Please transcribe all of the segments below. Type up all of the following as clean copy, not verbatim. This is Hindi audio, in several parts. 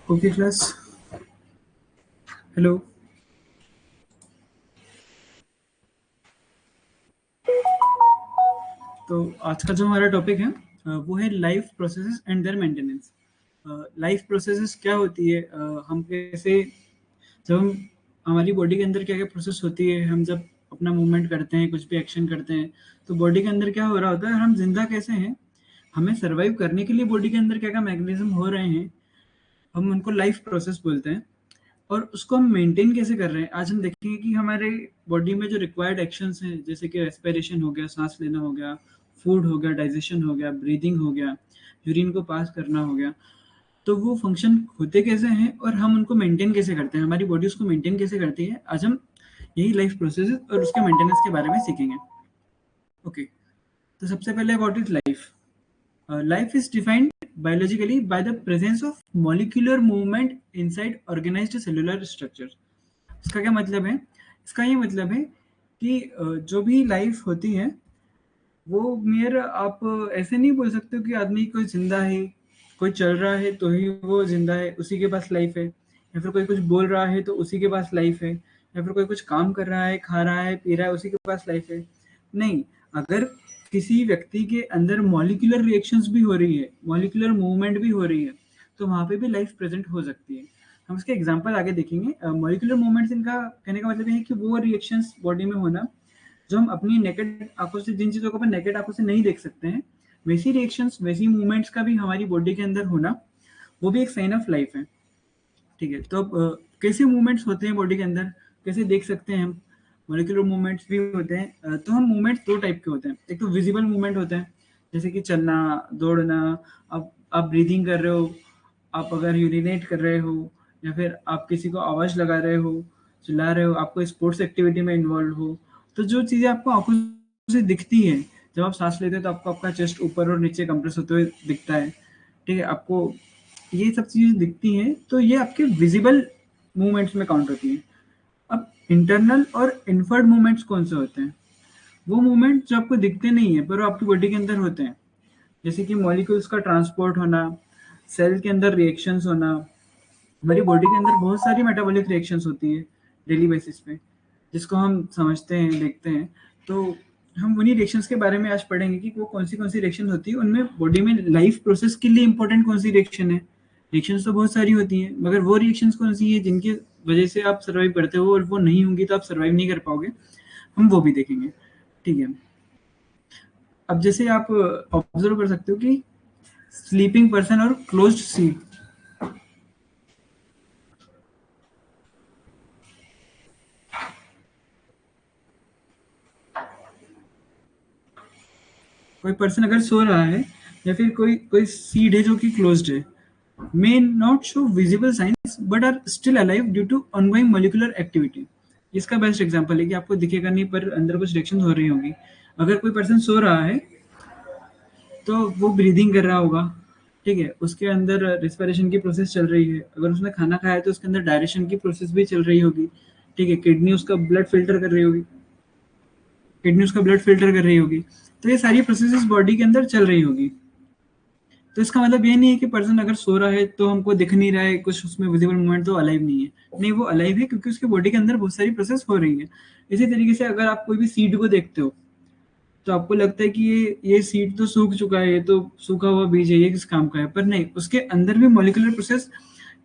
Okay class. हेलो। तो आज का जो हमारा टॉपिक है वो है life processes and their maintenance. Life processes क्या होती है, हम कैसे, जब हम हमारी बॉडी के अंदर क्या क्या प्रोसेस होती है, हम जब अपना मूवमेंट करते हैं, कुछ भी एक्शन करते हैं, तो बॉडी के अंदर क्या हो रहा होता है और हम जिंदा कैसे हैं, हमें सरवाइव करने के लिए बॉडी के अंदर क्या क्या मैकेनिज्म हो रहे हैं, हम उनको लाइफ प्रोसेस बोलते हैं। और उसको हम मेंटेन कैसे कर रहे हैं, आज हम देखेंगे कि हमारे बॉडी में जो रिक्वायर्ड एक्शंस हैं, जैसे कि रेस्पिरेशन हो गया, सांस लेना हो गया, फूड हो गया, डाइजेशन हो गया, ब्रीदिंग हो गया, यूरिन को पास करना हो गया, तो वो फंक्शन होते कैसे हैं और हम उनको मेंटेन कैसे करते हैं, हमारी बॉडी उसको मेंटेन कैसे करती है, आज हम यही लाइफ प्रोसेस और उसके मेंटेनेंस के बारे में सीखेंगे। ओके, तो सबसे पहले about it life. Life is defined biologically by the presence of molecular movement inside organized cellular structures. इसका क्या मतलब है? इसका ये मतलब है कि जो भी लाइफ होती है वो मेयर आप ऐसे नहीं बोल सकते हो कि आदमी कोई जिंदा है, कोई चल रहा है तो ही वो जिंदा है, उसी के पास लाइफ है, या फिर कोई कुछ बोल रहा है तो उसी के पास लाइफ है, या फिर कोई कुछ काम कर रहा है, खा रहा है, पी रहा है, उसी के पास लाइफ है। नहीं, अगर किसी व्यक्ति के अंदर मॉलिक्यूलर रिएक्शंस भी हो रही है, मॉलिक्यूलर मूवमेंट भी हो रही है, तो वहाँ पे भी लाइफ प्रेजेंट हो सकती है। हम इसके एग्जाम्पल आगे देखेंगे। मॉलिक्यूलर मूवमेंट्स, इनका कहने का मतलब ये है कि वो रिएक्शंस बॉडी में होना जो हम अपनी नेकेड आंखों से, जिन चीजों को अपन नेकेड आंखों से नहीं देख सकते हैं, वैसी रिएक्शंस, वैसी मूवमेंट्स का भी हमारी बॉडी के अंदर होना, वो भी एक साइन ऑफ लाइफ है। ठीक है, तो अब कैसे मूवमेंट्स होते हैं बॉडी के अंदर, कैसे देख सकते हैं हम? मॉलिक्यूलर मूवमेंट्स भी होते हैं। तो हम मूवमेंट्स दो टाइप के होते हैं। एक तो विजिबल मूवमेंट होते हैं, जैसे कि चलना, दौड़ना, आप ब्रीदिंग कर रहे हो, आप अगर यूरिनेट कर रहे हो, या फिर आप किसी को आवाज लगा रहे हो, चिल्ला रहे हो, आपको स्पोर्ट्स एक्टिविटी में इन्वॉल्व हो, तो जो चीजें आपको आंखों से दिखती है, जब आप सांस लेते हो तो आपको आपका चेस्ट ऊपर और नीचे कंप्रेस होते हुए दिखता है। ठीक है, आपको ये सब चीजें दिखती हैं, तो ये आपके विजिबल मूवमेंट्स में काउंट होती हैं। अब इंटरनल और इन्फर्ड मूवमेंट्स कौन से होते हैं? वो मूवमेंट जो आपको दिखते नहीं है पर वो आपकी बॉडी के अंदर होते हैं, जैसे कि मॉलिक्यूल्स का ट्रांसपोर्ट होना, सेल के अंदर रिएक्शंस होना। हमारी बॉडी के अंदर बहुत सारी मेटाबॉलिक रिएक्शंस होती है डेली बेसिस पे, जिसको हम समझते हैं, देखते हैं। तो हम उन्हीं रिएक्शंस के बारे में आज पढ़ेंगे कि वो कौन सी रिएक्शन होती है, उनमें बॉडी में लाइफ प्रोसेस के लिए इंपॉर्टेंट कौन सी रिएक्शन है। रिएक्शंस तो बहुत सारी होती हैं, मगर वो रिएक्शंस कौन सी है जिनकी वजह से आप सर्वाइव करते हो, और वो नहीं होंगी तो आप सर्वाइव नहीं कर पाओगे, हम वो भी देखेंगे। ठीक है, अब जैसे आप ऑब्जर्व कर सकते हो कि स्लीपिंग पर्सन और क्लोज्ड सीट, कोई पर्सन अगर सो रहा है, या फिर कोई कोई सीड है जो कि क्लोज्ड है, may not show visible signs but are still alive due to ongoing molecular activity। इसका बेस्ट एग्जांपल है कि आपको दिखेगा नहीं पर अंदर कुछ रिएक्शन हो रही होगी। अगर कोई पर्सन सो रहा है तो वो ब्रीदिंग कर रहा होगा, ठीक है, उसके अंदर रिस्पिरेशन की प्रोसेस चल रही है। अगर उसने खाना खाया है तो उसके अंदर डायरेक्शन की प्रोसेस भी चल रही होगी। ठीक है, किडनी उसका ब्लड फिल्टर कर रही होगी, किडनी उसका ब्लड फिल्टर कर रही होगी। तो ये सारी प्रोसेसेस बॉडी के अंदर चल रही होगी। तो इसका मतलब ये नहीं है कि पर्सन अगर सो रहा है तो हमको दिख नहीं रहा है कुछ उसमें विजिबल मूवमेंट, तो अलाइव नहीं है। नहीं, वो अलाइव है क्योंकि उसके बॉडी के अंदर बहुत सारी प्रोसेस हो रही है। इसी तरीके से अगर आप कोई भी सीड को देखते हो तो आपको लगता है कि ये सीड तो सूख चुका है, ये तो सूखा हुआ बीज है, ये किस काम का है, पर नहीं, उसके अंदर भी मॉलिक्यूलर प्रोसेस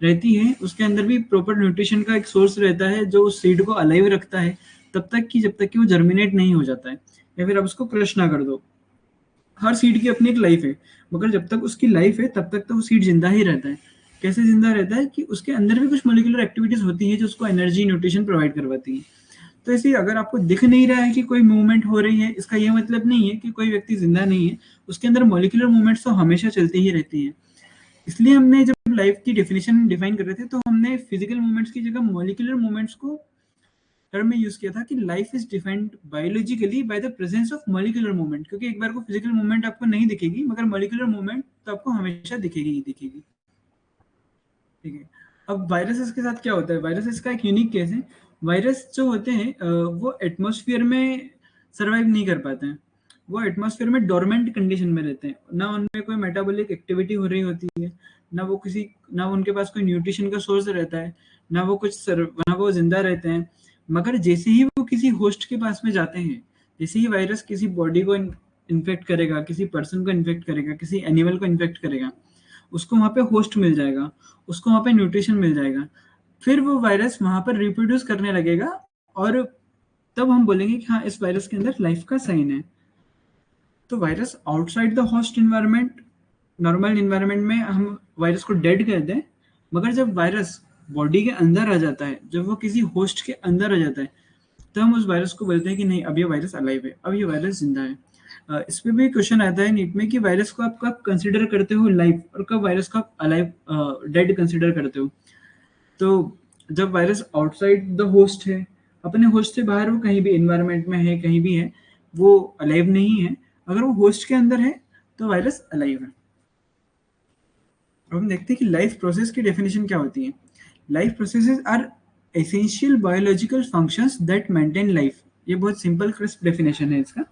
रहती है, उसके अंदर भी प्रॉपर न्यूट्रिशन का एक सोर्स रहता है जो उस सीड को अलाइव रखता है तब तक कि जब तक कि वो जर्मिनेट नहीं हो जाता है, या फिर आप उसको क्रश ना कर दो। हर सीड की अपनी एक लाइफ है, मगर जब तक उसकी लाइफ है तब तक तो वो सीड जिंदा ही रहता है। कैसे जिंदा रहता है कि उसके अंदर भी कुछ मोलिकुलर एक्टिविटीज होती है जो उसको एनर्जी, न्यूट्रिशन प्रोवाइड करवाती है। तो इसलिए अगर आपको दिख नहीं रहा है कि कोई मूवमेंट हो रही है, इसका यह मतलब नहीं है कि कोई व्यक्ति जिंदा नहीं है। उसके अंदर मोलिकुलर मूवमेंट्स तो हमेशा चलती ही रहती है। इसलिए हमने जब लाइफ की डेफिनेशन डिफाइन कर रहे थे तो हमने फिजिकल मूवमेंट्स की जगह मोलिकुलर मूवमेंट्स को टर्म में यूज किया था कि life is defined biologically bye the presence of molecular movement, क्योंकि एक बार को फिजिकल मूवमेंट आपको नहीं दिखेगी मगर मॉलिक्यूलर मूवमेंट तो आपको हमेशा दिखेगी ही दिखेगी। ठीक है, अब वायरसेस के साथ क्या होता है? वायरसेस का एक यूनिक केस है। वायरस जो होते हैं वो एटमॉस्फेयर में सरवाइव नहीं कर पाते हैं। वो एटमॉस्फेयर में डोरमेंट कंडीशन में रहते हैं, ना उनमें कोई मेटाबॉलिक एक्टिविटी हो रही होती है, ना उनके पास कोई न्यूट्रिशन का सोर्स रहता है, ना वो जिंदा रहते हैं। मगर जैसे ही वो किसी होस्ट के पास में जाते हैं, जैसे ही वायरस किसी बॉडी को इन्फेक्ट करेगा, किसी पर्सन को इन्फेक्ट करेगा, किसी एनिमल को इन्फेक्ट करेगा, उसको वहाँ पे होस्ट मिल जाएगा, उसको वहाँ पे न्यूट्रिशन मिल जाएगा, फिर वो वायरस वहाँ पर रिप्रोड्यूस करने लगेगा, और तब हम बोलेंगे कि हाँ, इस वायरस के अंदर लाइफ का साइन है। तो virus outside the host environment, normal environment में हम वायरस को डेड कहते हैं, मगर जब वायरस बॉडी के अंदर आ जाता है, जब वो किसी होस्ट के अंदर आ जाता है, तो हम उस वायरस को बोलते हैं कि नहीं, अब ये वायरस अलाइव है, अब ये वायरस जिंदा है। इस पे भी क्वेश्चन आता है नीट में कि वायरस को आप कब कंसिडर करते हो लाइव, और कब वायरस को आप अलाइव डेड कंसिडर करते हो। तो जब वायरस आउटसाइड द होस्ट है, अपने होस्ट से बाहर, वो कहीं भी इन्वायरमेंट में है, कहीं भी है, वो अलाइव नहीं है। अगर वो होस्ट के अंदर है तो वायरस अलाइव है। अब हम देखते हैं कि लाइफ प्रोसेस की डेफिनेशन क्या होती है। Life processes are essential biological functions that maintain life. ये बहुत सिंपल क्रिस्प डेफिनेशन है इसका,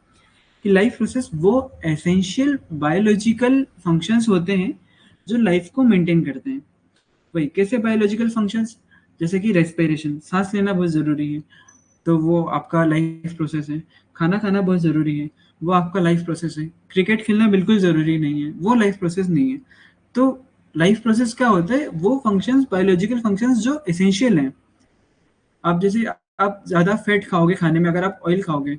कि लाइफ प्रोसेस वो एसेंशियल बायोलॉजिकल फंक्शंस होते हैं जो लाइफ को मेंटेन करते हैं। वही कैसे बायोलॉजिकल फंक्शंस, जैसे कि रेस्पिरेशन, सांस लेना बहुत ज़रूरी है, तो वो आपका लाइफ प्रोसेस है। खाना खाना बहुत ज़रूरी है, वो आपका लाइफ प्रोसेस है। क्रिकेट खेलना बिल्कुल ज़रूरी नहीं है, वो लाइफ प्रोसेस नहीं है। तो लाइफ प्रोसेस क्या होता है, वो फंक्शंस, बायोलॉजिकल फंक्शंस जो एसेंशियल हैं। आप जैसे आप ज़्यादा फैट खाओगे खाने में, अगर आप ऑयल खाओगे,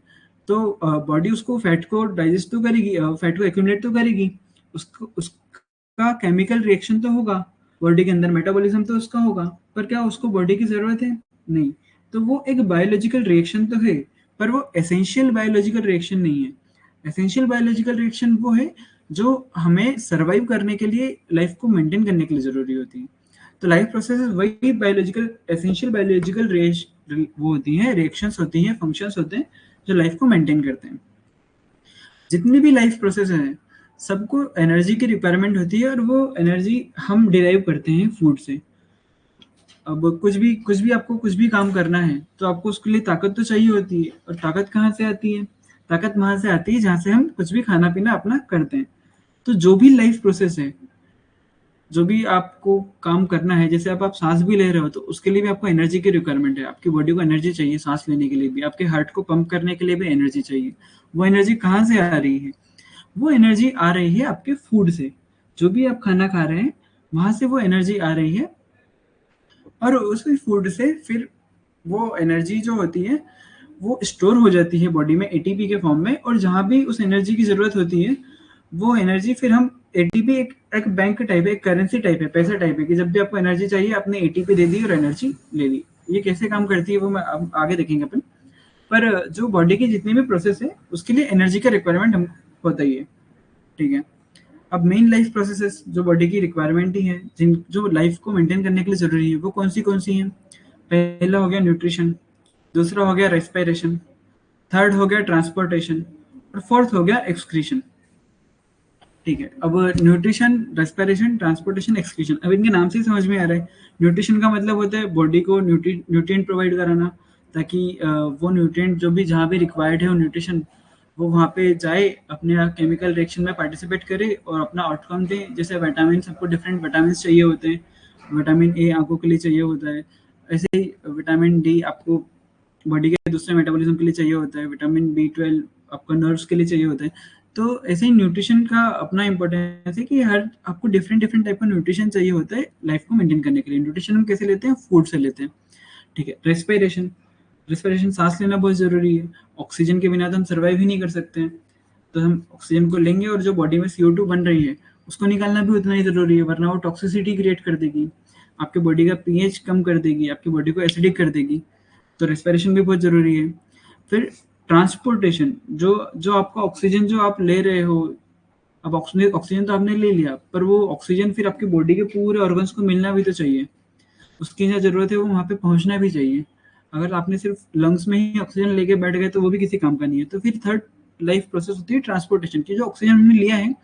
तो बॉडी उसको फैट को डाइजेस्ट तो करेगी, फैट को एक्यूमुलेट तो करेगी, उसका केमिकल रिएक्शन तो होगा, बॉडी के अंदर मेटाबॉलिज्म तो उसका होगा, पर क्या उसको बॉडी की ज़रूरत है? नहीं। तो वो एक बायोलॉजिकल रिएक्शन तो है, पर वो एसेंशियल बायोलॉजिकल रिएक्शन नहीं है। एसेंशियल बायोलॉजिकल रिएक्शन वो है जो हमें सर्वाइव करने के लिए, लाइफ को मेंटेन करने के लिए ज़रूरी होती है। तो लाइफ प्रोसेस वही बायोलॉजिकल, एसेंशियल बायोलॉजिकल वो होती हैं, रिएक्शंस होती हैं, फंक्शंस होते हैं जो लाइफ को मेंटेन करते हैं। जितनी भी लाइफ प्रोसेस हैं, सबको एनर्जी की रिक्वायरमेंट होती है, और वो एनर्जी हम डिराइव करते हैं फूड से। अब कुछ भी आपको कुछ भी काम करना है, तो आपको उसके लिए ताकत तो चाहिए होती है, और ताकत कहाँ से आती है? ताकत वहाँ से आती है जहाँ से हम कुछ भी खाना पीना अपना करते हैं। तो जो भी लाइफ प्रोसेस है, जो भी आपको काम करना है, जैसे आप सांस भी ले रहे हो, तो उसके लिए भी आपको एनर्जी की रिक्वायरमेंट है, आपकी बॉडी को एनर्जी चाहिए सांस लेने के लिए भी, आपके हार्ट को पंप करने के लिए भी एनर्जी चाहिए। वो एनर्जी कहाँ से आ रही है? वो एनर्जी आ रही है आपके फूड से। जो भी आप खाना खा रहे हैं, वहां से वो एनर्जी आ रही है, और उसी फूड से फिर वो एनर्जी जो होती है, वो स्टोर हो जाती है बॉडी में एटीपी के फॉर्म में, और जहाँ भी उस एनर्जी की ज़रूरत होती है, वो एनर्जी फिर हम एटीपी, एक बैंक टाइप है, एक करेंसी टाइप है, पैसा टाइप है, कि जब भी आपको एनर्जी चाहिए, आपने एटीपी दे दी और एनर्जी ले ली। ये कैसे काम करती है वो मैं अब आगे देखेंगे अपन। पर जो बॉडी की जितनी भी प्रोसेस है, उसके लिए एनर्जी का रिक्वायरमेंट हम होता ही है। ठीक है। अब मेन लाइफ प्रोसेसेस जो बॉडी की रिक्वायरमेंट ही है, जिन जो लाइफ को मेंटेन करने के लिए ज़रूरी है, वो कौन सी हैं? पहला हो गया न्यूट्रिशन, दूसरा हो गया रेस्पिरेशन, थर्ड हो गया ट्रांसपोर्टेशन, और फोर्थ हो गया एक्सक्रीशन। ठीक है। अब न्यूट्रिशन, रेस्पिरेशन, ट्रांसपोर्टेशन, एक्सक्रीशन, अब इनके नाम से ही समझ में आ रहा है। न्यूट्रिशन का मतलब होता है बॉडी को न्यूट्रिएंट प्रोवाइड कराना, ताकि वो न्यूट्रिएंट जो भी जहाँ भी रिक्वायर्ड है वो न्यूट्रिशन, वो वहाँ पे जाए, अपने केमिकल रिएक्शन में पार्टिसिपेट करे और अपना आउटकम दे। जैसे विटामिन, सबको डिफरेंट विटामिन चाहिए होते हैं। विटामिन ए आंखों के लिए चाहिए होता है, ऐसे ही विटामिन डी आपको बॉडी के दूसरे मेटाबॉलिज्म के लिए चाहिए होता है, विटामिन बी 12 आपको नर्व्स के लिए चाहिए होता है। तो ऐसे ही न्यूट्रिशन का अपना इंपॉर्टेंस है, कि हर आपको डिफरेंट डिफरेंट टाइप का न्यूट्रिशन चाहिए होता है लाइफ को मेंटेन करने के लिए। न्यूट्रिशन हम कैसे लेते हैं? फूड से लेते हैं। ठीक है। रेस्पिरेशन, रेस्पिरेशन सांस लेना बहुत ज़रूरी है, ऑक्सीजन के बिना तो हम सर्वाइव ही नहीं कर सकते हैं। तो हम ऑक्सीजन को लेंगे, और जो बॉडी में CO2 बन रही है, उसको निकालना भी उतना ही ज़रूरी है, वरना वो टॉक्सिसिटी क्रिएट कर देगी, आपके बॉडी का पीएच कम कर देगी, आपकी बॉडी को एसिडिक कर देगी। तो रेस्पिरेशन भी बहुत ज़रूरी है। फिर ट्रांसपोर्टेशन, जो जो आपका ऑक्सीजन जो आप ले रहे हो, अब ऑक्सीजन तो आपने ले लिया, पर वो ऑक्सीजन फिर आपकी बॉडी के पूरे ऑर्गन्स को मिलना भी तो चाहिए, उसकी जहाँ ज़रूरत है वो वहाँ पे पहुँचना भी चाहिए। अगर आपने सिर्फ लंग्स में ही ऑक्सीजन लेके बैठ गए, तो वो भी किसी काम का नहीं है। तो फिर थर्ड लाइफ प्रोसेस होती है ट्रांसपोर्टेशन की। जो ऑक्सीजन हमने लिया है,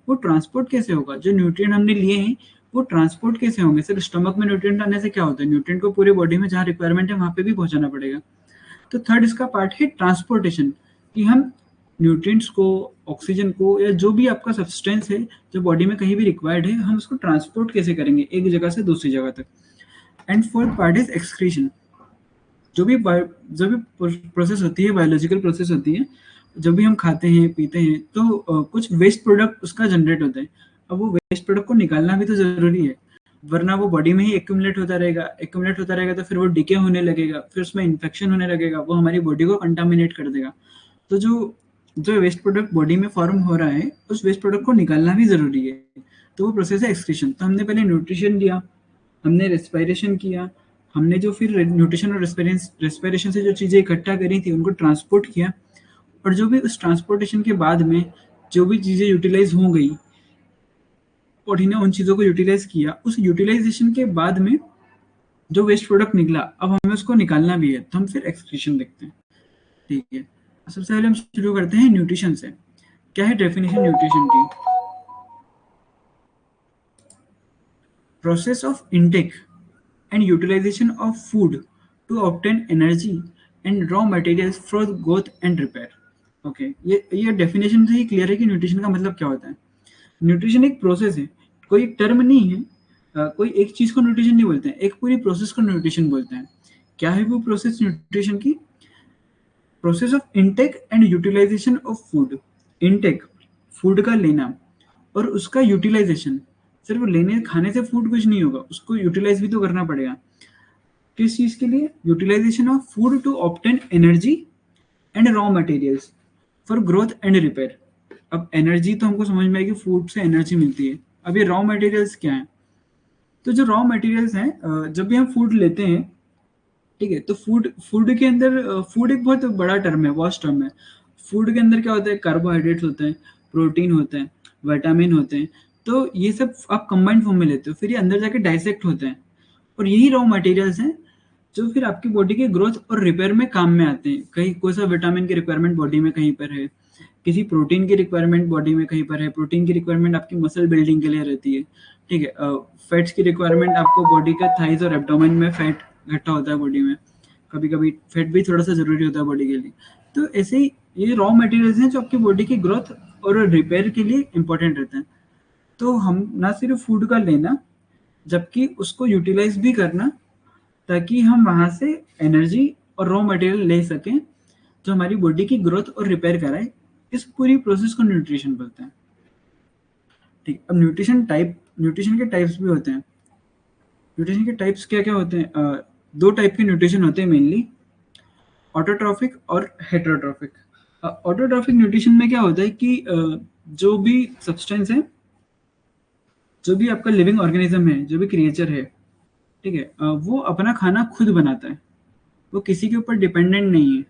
वो ट्रांसपोर्ट कैसे होगा? जो न्यूट्रिएंट हमने लिए हैं, वो ट्रांसपोर्ट कैसे होंगे? सिर्फ स्टमक में न्यूट्रिएंट आने से क्या होता है? न्यूट्रिएंट को पूरी बॉडी में जहाँ रिक्वायरमेंट है, वहाँ पे भी पहुँचाना पड़ेगा। तो थर्ड इसका पार्ट है ट्रांसपोर्टेशन, कि हम न्यूट्रिएंट्स को, ऑक्सीजन को, या जो भी आपका सब्सटेंस है जो बॉडी में कहीं भी रिक्वायर्ड है, हम उसको ट्रांसपोर्ट कैसे करेंगे एक जगह से दूसरी जगह तक। And fourth part is excretion. जो भी प्रोसेस होती है, बायोलॉजिकल प्रोसेस होती है, जब भी हम खाते हैं पीते हैं तो कुछ वेस्ट प्रोडक्ट उसका जनरेट होता है। अब वो वेस्ट प्रोडक्ट को निकालना भी तो ज़रूरी है, वरना वो बॉडी में ही एक्यूमुलेट होता रहेगा तो फिर वो डिके होने लगेगा, फिर उसमें इन्फेक्शन होने लगेगा, वो हमारी बॉडी को कंटामिनेट कर देगा। तो जो जो वेस्ट प्रोडक्ट बॉडी में फॉर्म हो रहा है, उस वेस्ट प्रोडक्ट को निकालना भी ज़रूरी है। तो वो प्रोसेस है एक्सक्रीशन। तो हमने पहले न्यूट्रिशन लिया, हमने रेस्पिरेशन किया, हमने जो फिर न्यूट्रिशन और रेस्पिरेशन से जो चीज़ें इकट्ठा करी थी उनको ट्रांसपोर्ट किया, और जो भी उस ट्रांसपोर्टेशन के बाद में जो भी चीज़ें यूटिलाइज हो गई, बॉडी ने उन चीज़ों को यूटिलाइज किया, उस यूटिलाइजेशन के बाद में जो वेस्ट प्रोडक्ट निकला, अब हमें उसको निकालना भी है, तो हम फिर एक्सक्रीशन देखते हैं। ठीक है, सबसे पहले हम शुरू करते हैं न्यूट्रिशन से। क्या है डेफिनेशन न्यूट्रिशन की? Process of intake and utilization of food to obtain energy and raw materials for growth and repair. Okay, ये डेफिनेशन से ही क्लियर है कि न्यूट्रिशन का मतलब क्या होता है। न्यूट्रिशन एक प्रोसेस है, कोई एक टर्म नहीं है। कोई एक चीज को न्यूट्रिशन नहीं बोलते हैं, एक पूरी प्रोसेस को न्यूट्रिशन बोलते हैं। क्या है वो प्रोसेस न्यूट्रिशन की? Process of intake and utilization of food. Intake, food का लेना, और उसका यूटिलाइजेशन। सिर्फ लेने खाने से फूड कुछ नहीं होगा, उसको यूटिलाइज भी तो करना पड़ेगा। किस चीज के लिए? Utilization of food to obtain energy and raw materials for growth and repair. अब एनर्जी तो हमको समझ में आएगी, फूड से एनर्जी मिलती है। अब ये रॉ मटेरियल्स क्या है? तो जो रॉ मटेरियल्स हैं, जब भी हम फूड लेते हैं, ठीक है, तो फूड के अंदर, फूड एक बहुत बड़ा टर्म है, वास्ट टर्म है। फूड के अंदर क्या होता है? कार्बोहाइड्रेट्स होते हैं, प्रोटीन होते हैं, विटामिन होते हैं। तो ये सब आप कंबाइंड फॉर्म में लेते हो, फिर ये अंदर जाके डाइसेक्ट होते हैं, और यही रॉ मटेरियल्स हैं जो फिर आपकी बॉडी के ग्रोथ और रिपेयर में काम में आते हैं। कहीं कोई सा विटामिन की रिक्वायरमेंट बॉडी में कहीं पर है, किसी प्रोटीन की रिक्वायरमेंट बॉडी में कहीं पर है। प्रोटीन की रिक्वायरमेंट आपकी मसल बिल्डिंग के लिए रहती है, ठीक है। फैट्स की रिक्वायरमेंट आपको बॉडी का थाइज और एब्डोमेन में फैट इकट्ठा होता है बॉडी में, कभी कभी फैट भी थोड़ा सा जरूरी होता है बॉडी के लिए। तो ऐसे ही ये रॉ मटेरियल्स हैं जो आपकी बॉडी की ग्रोथ और रिपेयर के लिए इंपॉर्टेंट रहते हैं। तो हम ना सिर्फ फूड का लेना, जबकि उसको यूटिलाइज भी करना, ताकि हम वहां से एनर्जी और रॉ मटेरियल ले सकें जो हमारी बॉडी की ग्रोथ और रिपेयर कराए। इस पूरी प्रोसेस को न्यूट्रिशन बोलते हैं। ठीक, अब न्यूट्रिशन के टाइप्स भी होते हैं। न्यूट्रिशन के टाइप्स क्या क्या होते हैं? दो टाइप के न्यूट्रिशन होते हैं मेनली, ऑटोट्रॉफिक और हेटेरोट्रॉफिक। ऑटोट्रॉफिक न्यूट्रिशन में क्या होता है कि जो भी सब्सटेंस है, जो भी आपका लिविंग ऑर्गेनिज्म है, जो भी क्रिएचर है, ठीक है, वो अपना खाना खुद बनाता है, वो किसी के ऊपर डिपेंडेंट नहीं है।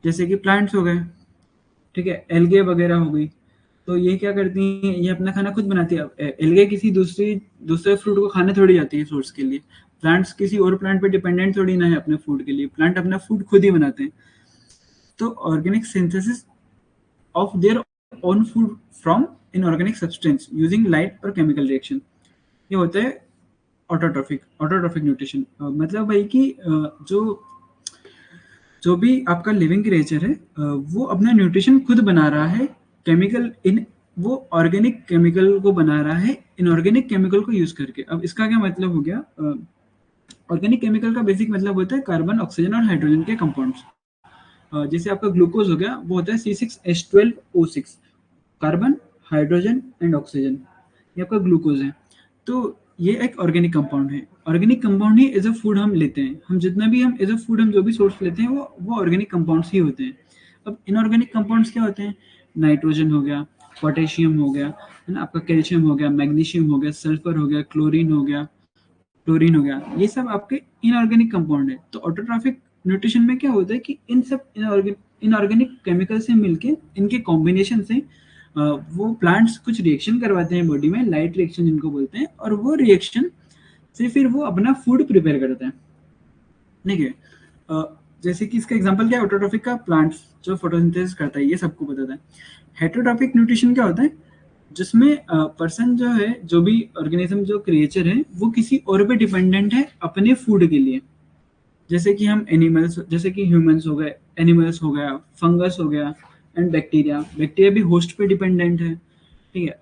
जैसे कि प्लांट्स हो गए, ठीक है, एल्गे वगैरह हो गई, तो ये क्या करती हैं? ये अपना खाना खुद बनाती है। एल्गे किसी दूसरे फ्रूट को खाने थोड़ी जाती है सोर्स के लिए। प्लांट्स किसी और प्लांट पे डिपेंडेंट थोड़ी ना है अपने फूड के लिए, प्लांट अपना फूड खुद ही बनाते हैं। तो organic synthesis of their own food from inorganic substance using light और केमिकल रिएक्शन, ये होता है ऑटोट्रॉफिक न्यूट्रिशन। मतलब भाई कि जो भी आपका लिविंग क्रिएचर है, वो अपना न्यूट्रिशन खुद बना रहा है, वो ऑर्गेनिक केमिकल को बना रहा है इनऑर्गेनिक केमिकल को यूज करके। अब इसका क्या मतलब हो गया? ऑर्गेनिक केमिकल का बेसिक मतलब होता है कार्बन, ऑक्सीजन और हाइड्रोजन के कंपाउंड्स। जैसे आपका ग्लूकोज हो गया, वो होता है C6H12O6, carbon, hydrogen and oxygen, ये आपका ग्लूकोज है। तो ये एक ऑर्गेनिक कंपाउंड है। ऑर्गेनिक कंपाउंड ही एज अ फूड हम लेते हैं। हम जितना भी हम एज अ फूड हम जो भी सोर्स लेते हैं, वो ऑर्गेनिक कंपाउंड्स ही होते हैं। अब इनऑर्गेनिक कंपाउंड्स क्या होते हैं? नाइट्रोजन हो गया, पोटेशियम हो गया, है ना, आपका कैल्शियम हो गया, मैग्नीशियम हो गया, सल्फर हो गया, क्लोरीन हो गया, क्लोरीन हो गया, ये सब आपके इनऑर्गेनिक कंपाउंड है। तो ऑटोट्रॉफिक न्यूट्रिशन में क्या होता है कि इन सब इनऑर्गेनिक केमिकल से मिलके, इनके कॉम्बिनेशन से वो प्लांट्स कुछ रिएक्शन करवाते हैं बॉडी में, लाइट रिएक्शन जिनको बोलते हैं, और वो रिएक्शन से फिर वो अपना फूड प्रिपेयर करते हैं। ठीक है, जैसे कि इसका एग्जांपल क्या है? ऑटोट्रॉफिक का, प्लांट्स जो फोटोसिंथेसिस करता है, ये सबको पता है। हेटेरोट्रॉफिक न्यूट्रिशन क्या होता है? जिसमें पर्सन जो है, जो भी ऑर्गेनिज्म, जो क्रिएचर है, वो किसी और पे डिपेंडेंट है अपने फूड के लिए। जैसे कि हम एनिमल्स, जैसे कि ह्यूमंस हो गए, एनिमल्स हो गया, फंगस हो गया, एंड बैक्टीरिया। बैक्टीरिया भी होस्ट पे डिपेंडेंट है, ठीक है।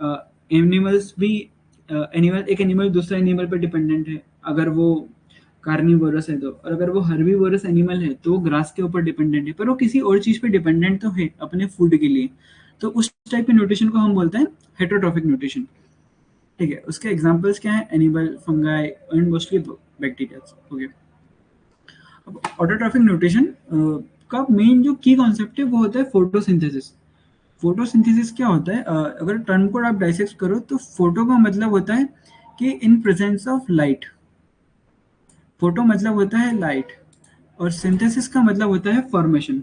एनिमल्स भी, एनिमल, एक एनिमल दूसरे एनिमल पे डिपेंडेंट है अगर वो कार्निवोरस है तो, और अगर वो हर्बीवोरस एनिमल है तो वो ग्रास के ऊपर डिपेंडेंट है, पर वो किसी और चीज पे डिपेंडेंट तो है अपने फूड के लिए। तो उस टाइप के न्यूट्रिशन को हम बोलते हैं हेटेरोट्रॉफिक न्यूट्रिशन, ठीक है। उसके एग्जांपल्स क्या है? Animal, fungi and mostly bacteria. Okay, अब ऑटोट्रॉफिक न्यूट्रिशन का मेन जो की कॉन्सेप्ट है वो होता है फोटोसिंथेसिस। फोटोसिंथेसिस क्या होता है? अगर टर्म को आप डाइसेक्ट करो तो फोटो का मतलब होता है कि in presence of light, photo मतलब होता है लाइट, और सिंथेसिस का मतलब होता है फॉर्मेशन।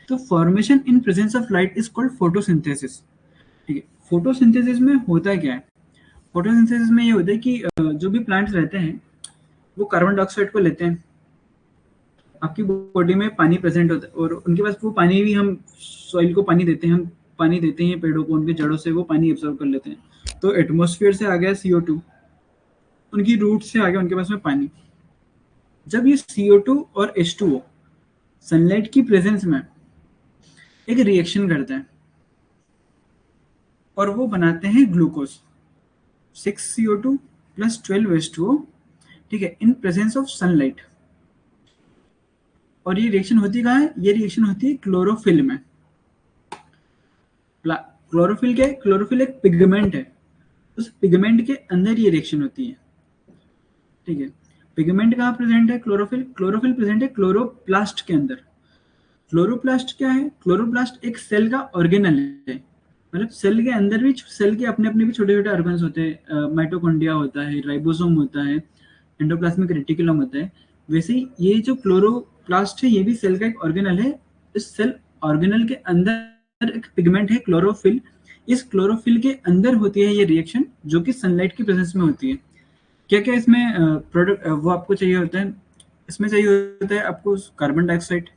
तो formation in presence of light is called photosynthesis, ठीक है। फोटोसिंथेसिस में होता क्या है? फोटोसिंथेसिस में ये होता है कि जो भी प्लांट्स रहते हैं वो कार्बन डाइऑक्साइड को लेते हैं, आपकी बॉडी में पानी प्रेजेंट होता है, और उनके पास वो पानी भी, हम सॉइल को पानी देते हैं, हम पानी देते हैं पेड़ों को, उनके जड़ों से वो पानी एब्जॉर्ब कर लेते हैं। तो एटमॉस्फेयर से आ गया CO2, उनकी रूट से आ गया उनके पास में पानी। जब ये CO2 और H2O सनलाइट की प्रेजेंस में एक रिएक्शन करते हैं और वो बनाते हैं ग्लूकोज, 6 CO2 प्लस 12 H2O, ठीक है, इन प्रेजेंस ऑफ सनलाइट। और ये रिएक्शन होती कहाँ है? ये रिएक्शन होती है क्लोरोफिल में। क्लोरोफिल क्या है? क्लोरोफिल एक पिगमेंट है, उस पिगमेंट के अंदर ये रिएक्शन होती है, ठीक है। पिगमेंट कहाँ प्रेजेंट है? क्लोरोफिल। क्लोरोफिल प्रेजेंट है क्लोरोप्लास्ट के अंदर। क्लोरोप्लास्ट क्या है? क्लोरोप्लास्ट एक सेल का ऑर्गेनल है, मतलब सेल के अंदर भी, सेल के अपने अपने भी छोटे छोटे ऑर्गन्स होते हैं, माइटोकॉन्ड्रिया होता है, राइबोसोम होता है, एंडोप्लाज्मिक रेटिकुलम होता है। वैसे ही ये जो क्लोरोप्लास्ट है ये भी सेल का एक ऑर्गेनल है। इस सेल ऑर्गेनल के अंदर एक पिगमेंट है क्लोरोफिल। इस क्लोरोफिल के अंदर होती है ये रिएक्शन जो कि सनलाइट की प्रेजेंस में होती है। क्या क्या इसमें प्रोडक्ट वो आपको चाहिए होता है? इसमें चाहिए होता है आपको कार्बन डाइऑक्साइड,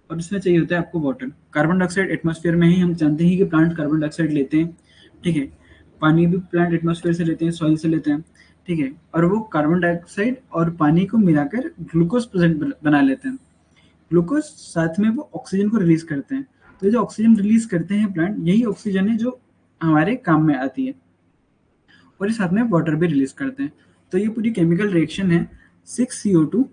और इसमें चाहिए होता है आपको वाटर। कार्बन डाइऑक्साइड एटमॉस्फेयर में ही, हम जानते हैं कि प्लांट कार्बन डाइऑक्साइड लेते हैं, ठीक है। पानी भी प्लांट एटमॉस्फेयर से लेते हैं, सॉइल से लेते हैं, ठीक है। और वो कार्बन डाइऑक्साइड और पानी को मिलाकर ग्लूकोज प्रेजेंट बना लेते हैं। ग्लूकोज साथ में वो ऑक्सीजन को रिलीज करते हैं। तो जो ऑक्सीजन रिलीज करते हैं प्लांट, यही ऑक्सीजन है जो हमारे काम में आती है, और ये साथ में वाटर भी रिलीज करते हैं। तो ये पूरी केमिकल रिएक्शन है। 6 CO2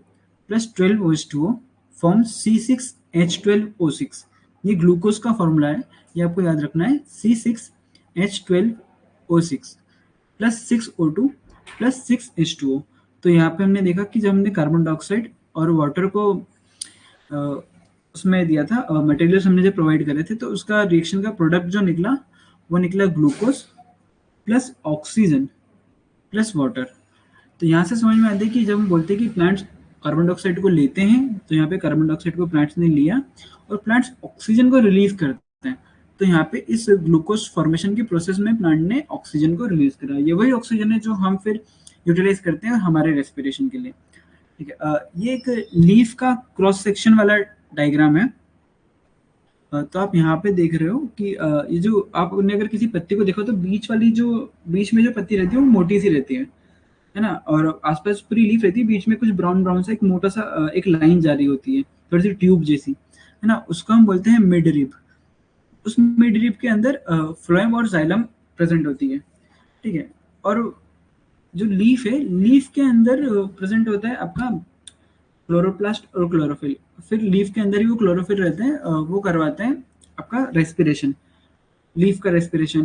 plus 12 OH2O form C6H12O6। ये ग्लूकोज का फॉर्मूला है, ये आपको याद रखना है। C6H12O6 plus 6O2 plus 6H2O। तो यहाँ पे हमने देखा कि जब हमने कार्बन डाइऑक्साइड और वाटर को अ, उसमें दिया था, मटेरियल्स हमने जो प्रोवाइड करे थे, तो उसका रिएक्शन का प्रोडक्ट जो निकला वो निकला glucose plus oxygen plus water. तो यहाँ से समझ में आता है कि जब हम बोलते हैं कि प्लांट्स कार्बन डाइऑक्साइड को लेते हैं, तो यहाँ पे कार्बन डाइऑक्साइड को प्लांट्स ने लिया और प्लांट्स ऑक्सीजन को रिलीज करते हैं। तो यहाँ पे इस ग्लूकोज फॉर्मेशन की प्रोसेस में प्लांट ने ऑक्सीजन को रिलीज करा। ये वही ऑक्सीजन है जो हम फिर यूटिलाइज करते हैं हमारे रेस्पिरेशन के लिए, ठीक है। ये एक लीफ का क्रॉस सेक्शन वाला डायग्राम है। तो आप यहाँ पे देख रहे हो कि ये जो आपने अगर किसी पत्ती को देखो तो बीच वाली जो, बीच में जो पत्ती रहती है वो मोटी सी रहती है ना, और आसपास पूरी लीफ रहती है, बीच में कुछ ब्राउन ब्राउन सा एक मोटा सा एक लाइन जारी होती है, थोड़ी सी ट्यूब जैसी, है ना, उसको हम बोलते हैं मिड रिब। उस मिड रिब के अंदर फ्लोएम और जाइलम प्रेजेंट होती है, ठीक है। और जो लीफ है, लीफ के अंदर प्रेजेंट होता है आपका क्लोरोप्लास्ट और क्लोरोफिल। फिर लीफ के अंदर ही वो क्लोरोफिल रहते हैं, वो करवाते हैं आपका रेस्पिरेशन, लीफ का रेस्पिरेशन,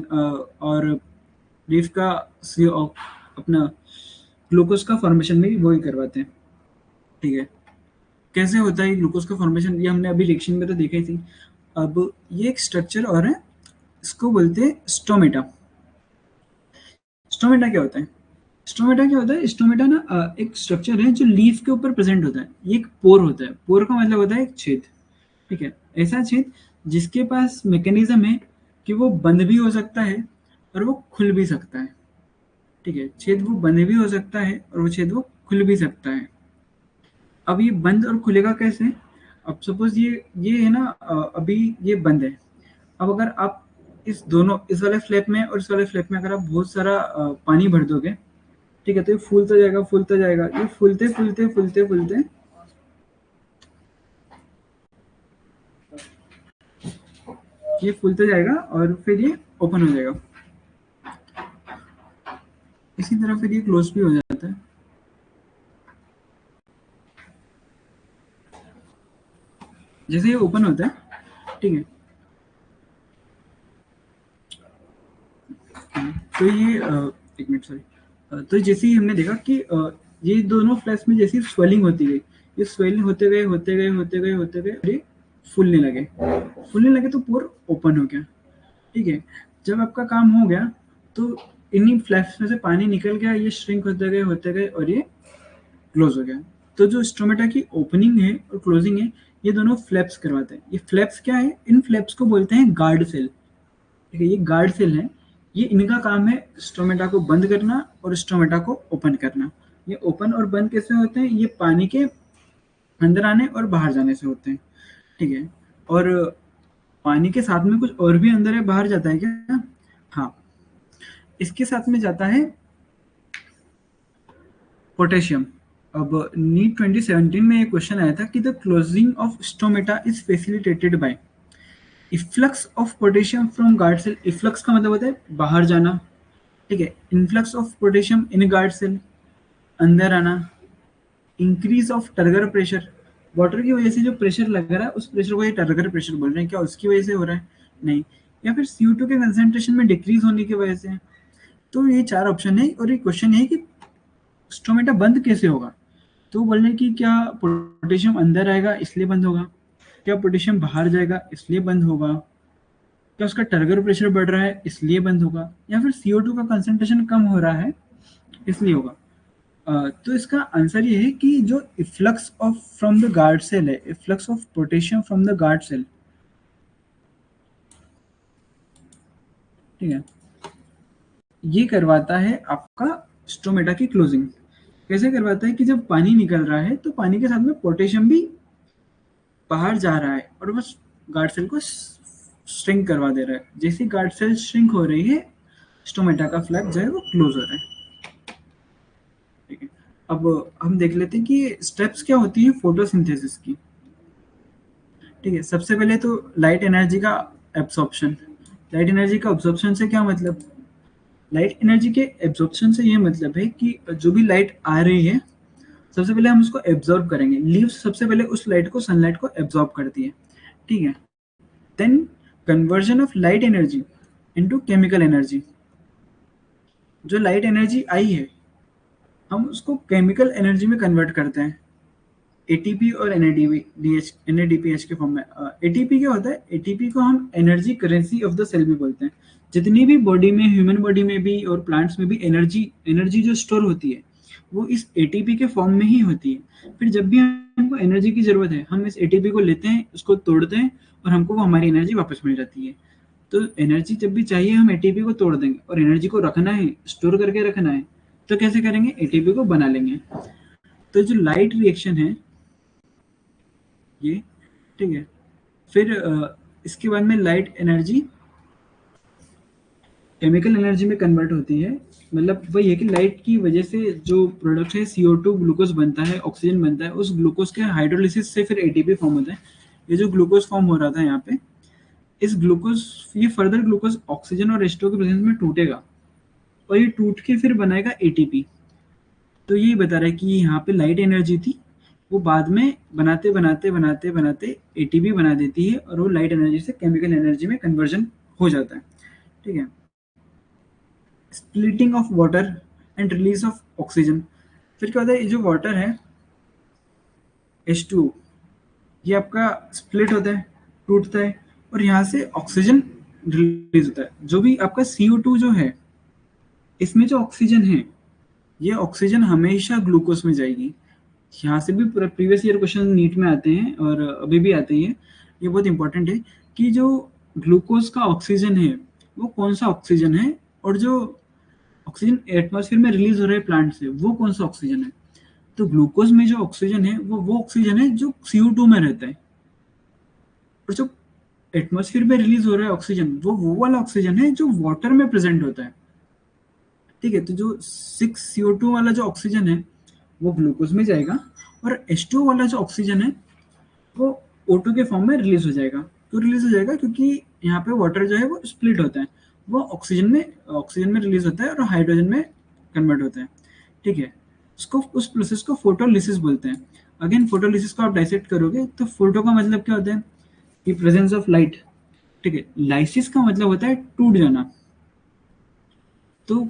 और लीफ का अपना ग्लूकोज का फॉर्मेशन भी वही करवाते हैं, ठीक है। कैसे होता है ग्लूकोज का फॉर्मेशन, ये हमने अभी रिएक्शन में तो देखा ही थी। अब ये एक स्ट्रक्चर और है, इसको बोलते हैं स्टोमेटा। स्टोमेटा क्या होता है? स्टोमेटा क्या होता है? स्टोमेटा ना एक स्ट्रक्चर है जो लीफ के ऊपर प्रेजेंट होता है। ये एक पोर होता है। पोर का मतलब होता है एक छेद, ठीक है। ऐसा छेद जिसके पास मैकेनिज्म है कि वो बंद भी हो सकता है और वो खुल भी सकता है, ठीक है। छेद वो बंद भी हो सकता है और वो छेद वो खुल भी सकता है। अब ये बंद और खुलेगा कैसे? अब सपोज ये है ना, अभी ये बंद है। अब अगर आप इस दोनों, इस वाले फ्लैप में और इस वाले फ्लैप में अगर आप बहुत सारा पानी भर दोगे, ठीक है, तो ये फूलता जाएगा, फूलता जाएगा। ये फूलते फूलते फूलते फूलते ये फूलते जाएगा और फिर ये ओपन हो जाएगा। इसी तरह फिर ये क्लोज भी हो जाता है। जैसे ये ओपन होता है, ठीक है, तो ये एक मिनट सॉरी, तो जैसे ही हमने देखा कि ये दोनों फ्लैप्स में जैसी स्वेलिंग होती गई, ये स्वेलिंग होते गए होते गए होते गए होते गए और ये फूलने लगे, फूलने लगे तो पोर ओपन हो गया। ठीक है, जब आपका काम हो गया तो इन्हीं फ्लैप्स में से पानी निकल गया, ये श्रिंक होते गए और ये क्लोज हो गया। तो जो स्टोमेटा की ओपनिंग है और क्लोजिंग है, ये दोनों फ्लैप्स करवाते हैं। ये फ्लैप्स क्या है? इन फ्लैप्स को बोलते हैं गार्ड सेल। ठीक है, ये गार्ड सेल है। ये इनका काम है स्टोमेटा को बंद करना और स्टोमेटा को ओपन करना। ये ओपन और बंद कैसे होते हैं? ये पानी के अंदर आने और बाहर जाने से होते हैं। ठीक है, और पानी के साथ में कुछ और भी अंदर है बाहर जाता है क्या? हाँ, इसके साथ में जाता है पोटेशियम। अब नीट 2017 में एक क्वेश्चन आया था कि the closing of stomata is facilitated by efflux of potassium from guard cell. Efflux का मतलब होता है बाहर जाना। ठीक है, influx of potassium in guard cell, अंदर आना। Increase of turgor pressure, water की वजह से जो प्रेशर लग रहा है उस प्रेशर को ये टर्गर प्रेशर बोल रहे हैं, क्या उसकी वजह से हो रहा है? नहीं। या फिर CO2 के कंसेंट्रेशन में डिक्रीज होने की वजह से। तो ये चार ऑप्शन है और ये क्वेश्चन है कि स्टोमेटा बंद कैसे होगा। तो बोल रहे हैं कि क्या पोटेशियम अंदर आएगा इसलिए बंद होगा, क्या पोटेशियम बाहर जाएगा इसलिए बंद होगा, क्या उसका टर्गर प्रेशर बढ़ रहा है इसलिए बंद होगा, या फिर CO2 का कंसेंट्रेशन कम हो रहा है इसलिए होगा। तो इसका आंसर ये है कि जो efflux of from the guard cell है, efflux of potassium from the guard cell, ठीक है, ये करवाता है आपका स्टोमेटा की क्लोजिंग। कैसे करवाता है कि जब पानी निकल रहा है तो पानी के साथ में पोटेशियम भी बाहर जा रहा है और बस गार्ड सेल को श्रिंक करवा दे रहा है। जैसे गार्ड सेल श्रिंक हो रही है, स्टोमेटा का फ्लैप जो है वो क्लोज हो रहा है। ठीक है, अब हम देख लेते हैं कि स्टेप्स क्या होती है फोटोसिंथेसिस की। ठीक है, सबसे पहले तो लाइट एनर्जी का एब्सॉर्प्शन। लाइट एनर्जी का एब्सॉर्प्शन से क्या मतलब? लाइट एनर्जी के एब्जॉर्प्शन से ये मतलब है कि जो भी लाइट आ रही है सबसे पहले हम उसको एब्जॉर्ब करेंगे। लीव्स सबसे पहले उस लाइट को, सनलाइट को एब्जॉर्ब करती है। ठीक है, then conversion of light energy into chemical energy. जो लाइट एनर्जी आई है हम उसको केमिकल एनर्जी में कन्वर्ट करते हैं, ATP और NADPH के फॉर्म में। ATP क्या होता है? ATP को हम energy currency of the cell भी बोलते हैं। जितनी भी बॉडी में, ह्यूमन बॉडी में भी और प्लांट्स में भी एनर्जी जो स्टोर होती है वो इस ATP के फॉर्म में ही होती है। फिर जब भी हमको एनर्जी की जरूरत है हम इस ATP को लेते हैं, उसको तोड़ते हैं और हमको वो हमारी एनर्जी वापस मिल जाती है। तो एनर्जी जब भी चाहिए हम ATP को तोड़ देंगे, और एनर्जी को रखना है, स्टोर करके रखना है, तो कैसे करेंगे? ATP को बना लेंगे। तो जो लाइट रिएक्शन है ये, ठीक है, फिर इसके बाद में लाइट एनर्जी केमिकल एनर्जी में कन्वर्ट होती है। मतलब वही है कि लाइट की वजह से जो प्रोडक्ट है CO2 ग्लूकोज बनता है, ऑक्सीजन बनता है, उस ग्लूकोज के हाइड्रोलिसिस से फिर ATP फॉर्म होता है। ये जो ग्लूकोज फॉर्म हो रहा था यहाँ पे, इस ग्लूकोज, ये फर्दर ग्लूकोज ऑक्सीजन और H2O के प्रेजेंस में टूटेगा और ये टूट के फिर बनाएगा ATP। तो यही बता रहा है कि यहाँ पे लाइट एनर्जी थी, वो बाद में बनाते बनाते बनाते बनाते ATP बना देती है और वो लाइट एनर्जी से केमिकल एनर्जी में कन्वर्जन हो जाता है। ठीक है, splitting of water and release of oxygen. फिर क्या होता है? ये जो वाटर है H2O, ये आपका स्प्लिट होता है, टूटता है और यहाँ से ऑक्सीजन रिलीज होता है। जो भी आपका CO2 जो है, इसमें जो ऑक्सीजन है, ये ऑक्सीजन हमेशा ग्लूकोज में जाएगी। यहाँ से भी प्रीवियस ईयर क्वेश्चन नीट में आते हैं और अभी भी आते हैं। ये बहुत इंपॉर्टेंट है कि जो ग्लूकोज का ऑक्सीजन है वो कौन सा ऑक्सीजन है, और जो ऑक्सीजन एटमॉस्फेयर में रिलीज हो रहा है प्लांट से वो कौन सा ऑक्सीजन है। तो ग्लूकोज में जो ऑक्सीजन है वो ऑक्सीजन है जो CO2 में रहता है, और जो एटमॉस्फेयर में रिलीज हो रहा है ऑक्सीजन वो वाला ऑक्सीजन है जो वाटर में प्रेजेंट होता है। ठीक है, तो जो 6CO2 वाला जो ऑक्सीजन है वो ग्लूकोज में जाएगा और H2O वाला जो ऑक्सीजन है वो O2 के फॉर्म में रिलीज हो जाएगा। क्यों रिलीज हो जाएगा? क्योंकि यहाँ पे वाटर जो है वो स्प्लिट होता है, वो ऑक्सीजन में रिलीज होता है और हाइड्रोजन में कन्वर्ट होता है। ठीक है, उसको उस प्रोसेस को फोटोलिसिस बोलते हैं। अगेन फोटोलिसिस को आप डाइसेक्ट करोगे तो फोटो का मतलब क्या होता है कि प्रेजेंस ऑफ लाइट। ठीक है, लाइसिस का मतलब होता है टूट जाना। तो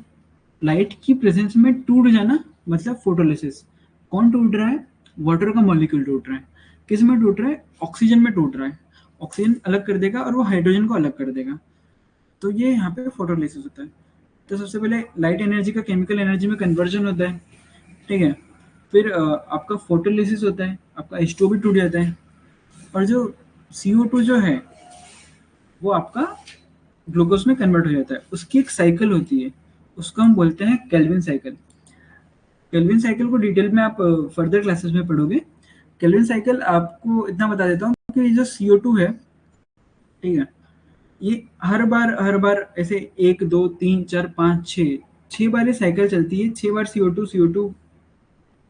लाइट की प्रेजेंस में टूट जाना मतलब फोटोलिसिस। कौन टूट रहा है? वाटर का मॉलिक्यूल टूट रहा है। किस में टूट रहा है? ऑक्सीजन में टूट रहा है। ऑक्सीजन अलग कर देगा और वो हाइड्रोजन को अलग कर देगा। तो ये यहाँ पे फोटोलिसिस होता है। तो सबसे पहले लाइट एनर्जी का केमिकल एनर्जी में कन्वर्जन होता है। ठीक है, फिर आपका फोटोलिसिस होता है, आपका H2O भी टूट जाता है। और जो CO2 जो है वो आपका ग्लूकोज में कन्वर्ट हो जाता है। उसकी एक साइकिल होती है, उसको हम बोलते हैं केल्विन साइकिल। केल्विन साइकिल को डिटेल में आप फर्दर क्लासेस में पढ़ोगे। केल्विन साइकिल आपको इतना बता देता हूँ कि ये जो CO2 है, ठीक है, ये हर बार ऐसे 1 2 3 4 5 6 6 बार ये साइकिल चलती है। 6 बार CO2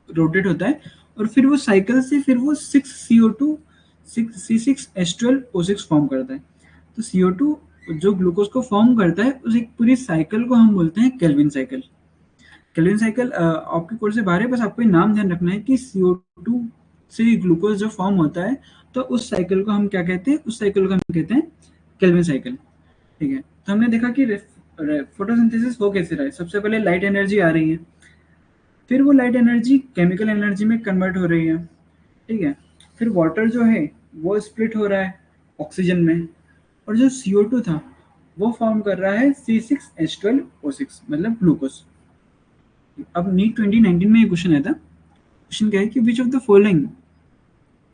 रोटेट होता है और फिर वो साइकिल से फिर वो 6 CO2 C6H12O6 फॉर्म करता है। तो CO2 जो ग्लूकोज को फॉर्म करता है, उस एक पूरी साइकिल को हम बोलते हैं केल्विन साइकिल। केल्विन साइकिल आपके कोर्स से बाहर है, बस आपको ये नाम ध्यान रखना है कि CO2 से ग्लूकोज जो फॉर्म होता है, तो उस साइकिल को हम क्या कहते हैं? उस साइकिल को हम कहते हैं केल्विन साइकिल। ठीक है, तो हमने देखा कि फोटोसिंथेसिस हो कैसे रहा है। सबसे पहले लाइट एनर्जी आ रही है, फिर वो लाइट एनर्जी केमिकल एनर्जी में कन्वर्ट हो रही है। ठीक है, फिर वाटर जो है वो स्प्लिट हो रहा है ऑक्सीजन में, और जो CO2 था वो फॉर्म कर रहा है C6H12O6 मतलब ग्लूकोज। अब नीट 2019 में ये क्वेश्चन आया था। क्वेश्चन क्या है कि which of the following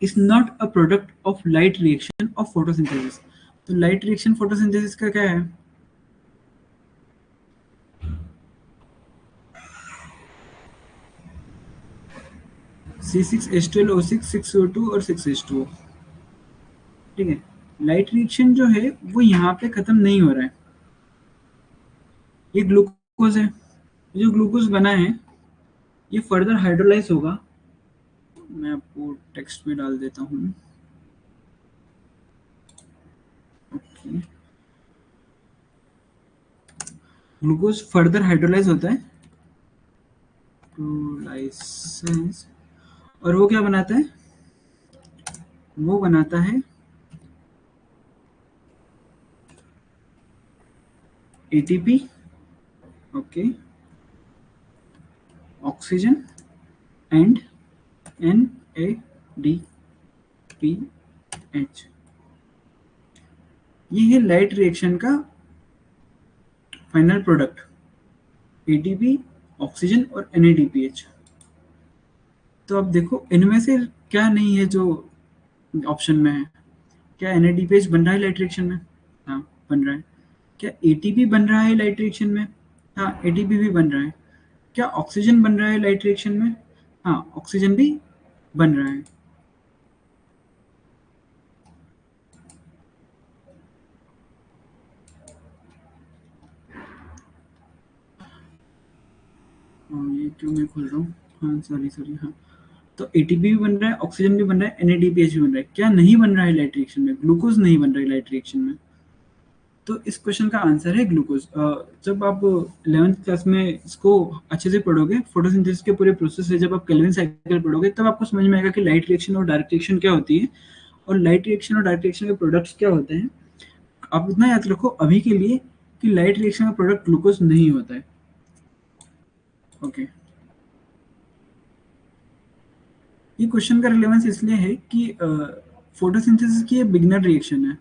is not a product of light reaction of photosynthesis. तो लाइट रिएक्शन फोटोसिंथेसिस का क्या है? C6H12O6, 6CO2 और 6H2O। ठीक है, लाइट रिएक्शन जो है वो यहाँ पे खत्म नहीं हो रहा है। ये ग्लूकोज है, जो ग्लूकोज बना है ये फर्दर हाइड्रोलाइज होगा। मैं आपको टेक्स्ट में डाल देता हूँ। ओके, ग्लूकोज फर्दर हाइड्रोलाइज होता है टू लाइसेंस, और वो क्या बनाता है? वो बनाता है ATP। Okay, oxygen and NADPH। ये है लाइट रिएक्शन का फाइनल प्रोडक्ट, ATP, ऑक्सीजन और NADPH। तो अब देखो इनमें से क्या नहीं है जो ऑप्शन में है? क्या NADPH बन रहा है लाइट रिएक्शन में? हाँ, बन रहा है। क्या ATP बन रहा है लाइट रिएक्शन में? हाँ, ATP भी बन रहा है। क्या ऑक्सीजन बन रहा है लाइट रिएक्शन में? हाँ, ऑक्सीजन भी बन रहा है। ये क्यों मैं खोल रहा हूँ? हाँ, सॉरी सॉरी, हाँ। तो ATP भी बन रहा है, ऑक्सीजन भी बन रहा है, NADPH भी बन रहा है। क्या नहीं बन रहा है लाइट रिएक्शन में? ग्लूकोज नहीं बन रहा है लाइट रिएक्शन में। तो इस क्वेश्चन का आंसर है ग्लूकोज। जब आप 11th क्लास में इसको अच्छे से पढ़ोगे, फोटोसिंथेसिस के पूरे प्रोसेस से जब आप केल्विन साइकिल पढ़ोगे, तब आपको समझ में आएगा कि लाइट रिएक्शन और डायरेक्ट रिएक्शन क्या होती है, और लाइट रिएक्शन और डायरेक्ट रिएक्शन के प्रोडक्ट्स क्या होते हैं। आप इतना याद रखो अभी के लिए कि लाइट रिएक्शन का प्रोडक्ट ग्लूकोज नहीं होता है। ओके, ये क्वेश्चन का रिलेवेंस इसलिए है कि फोटोसिंथेसिस की ये बिगनर रिएक्शन है।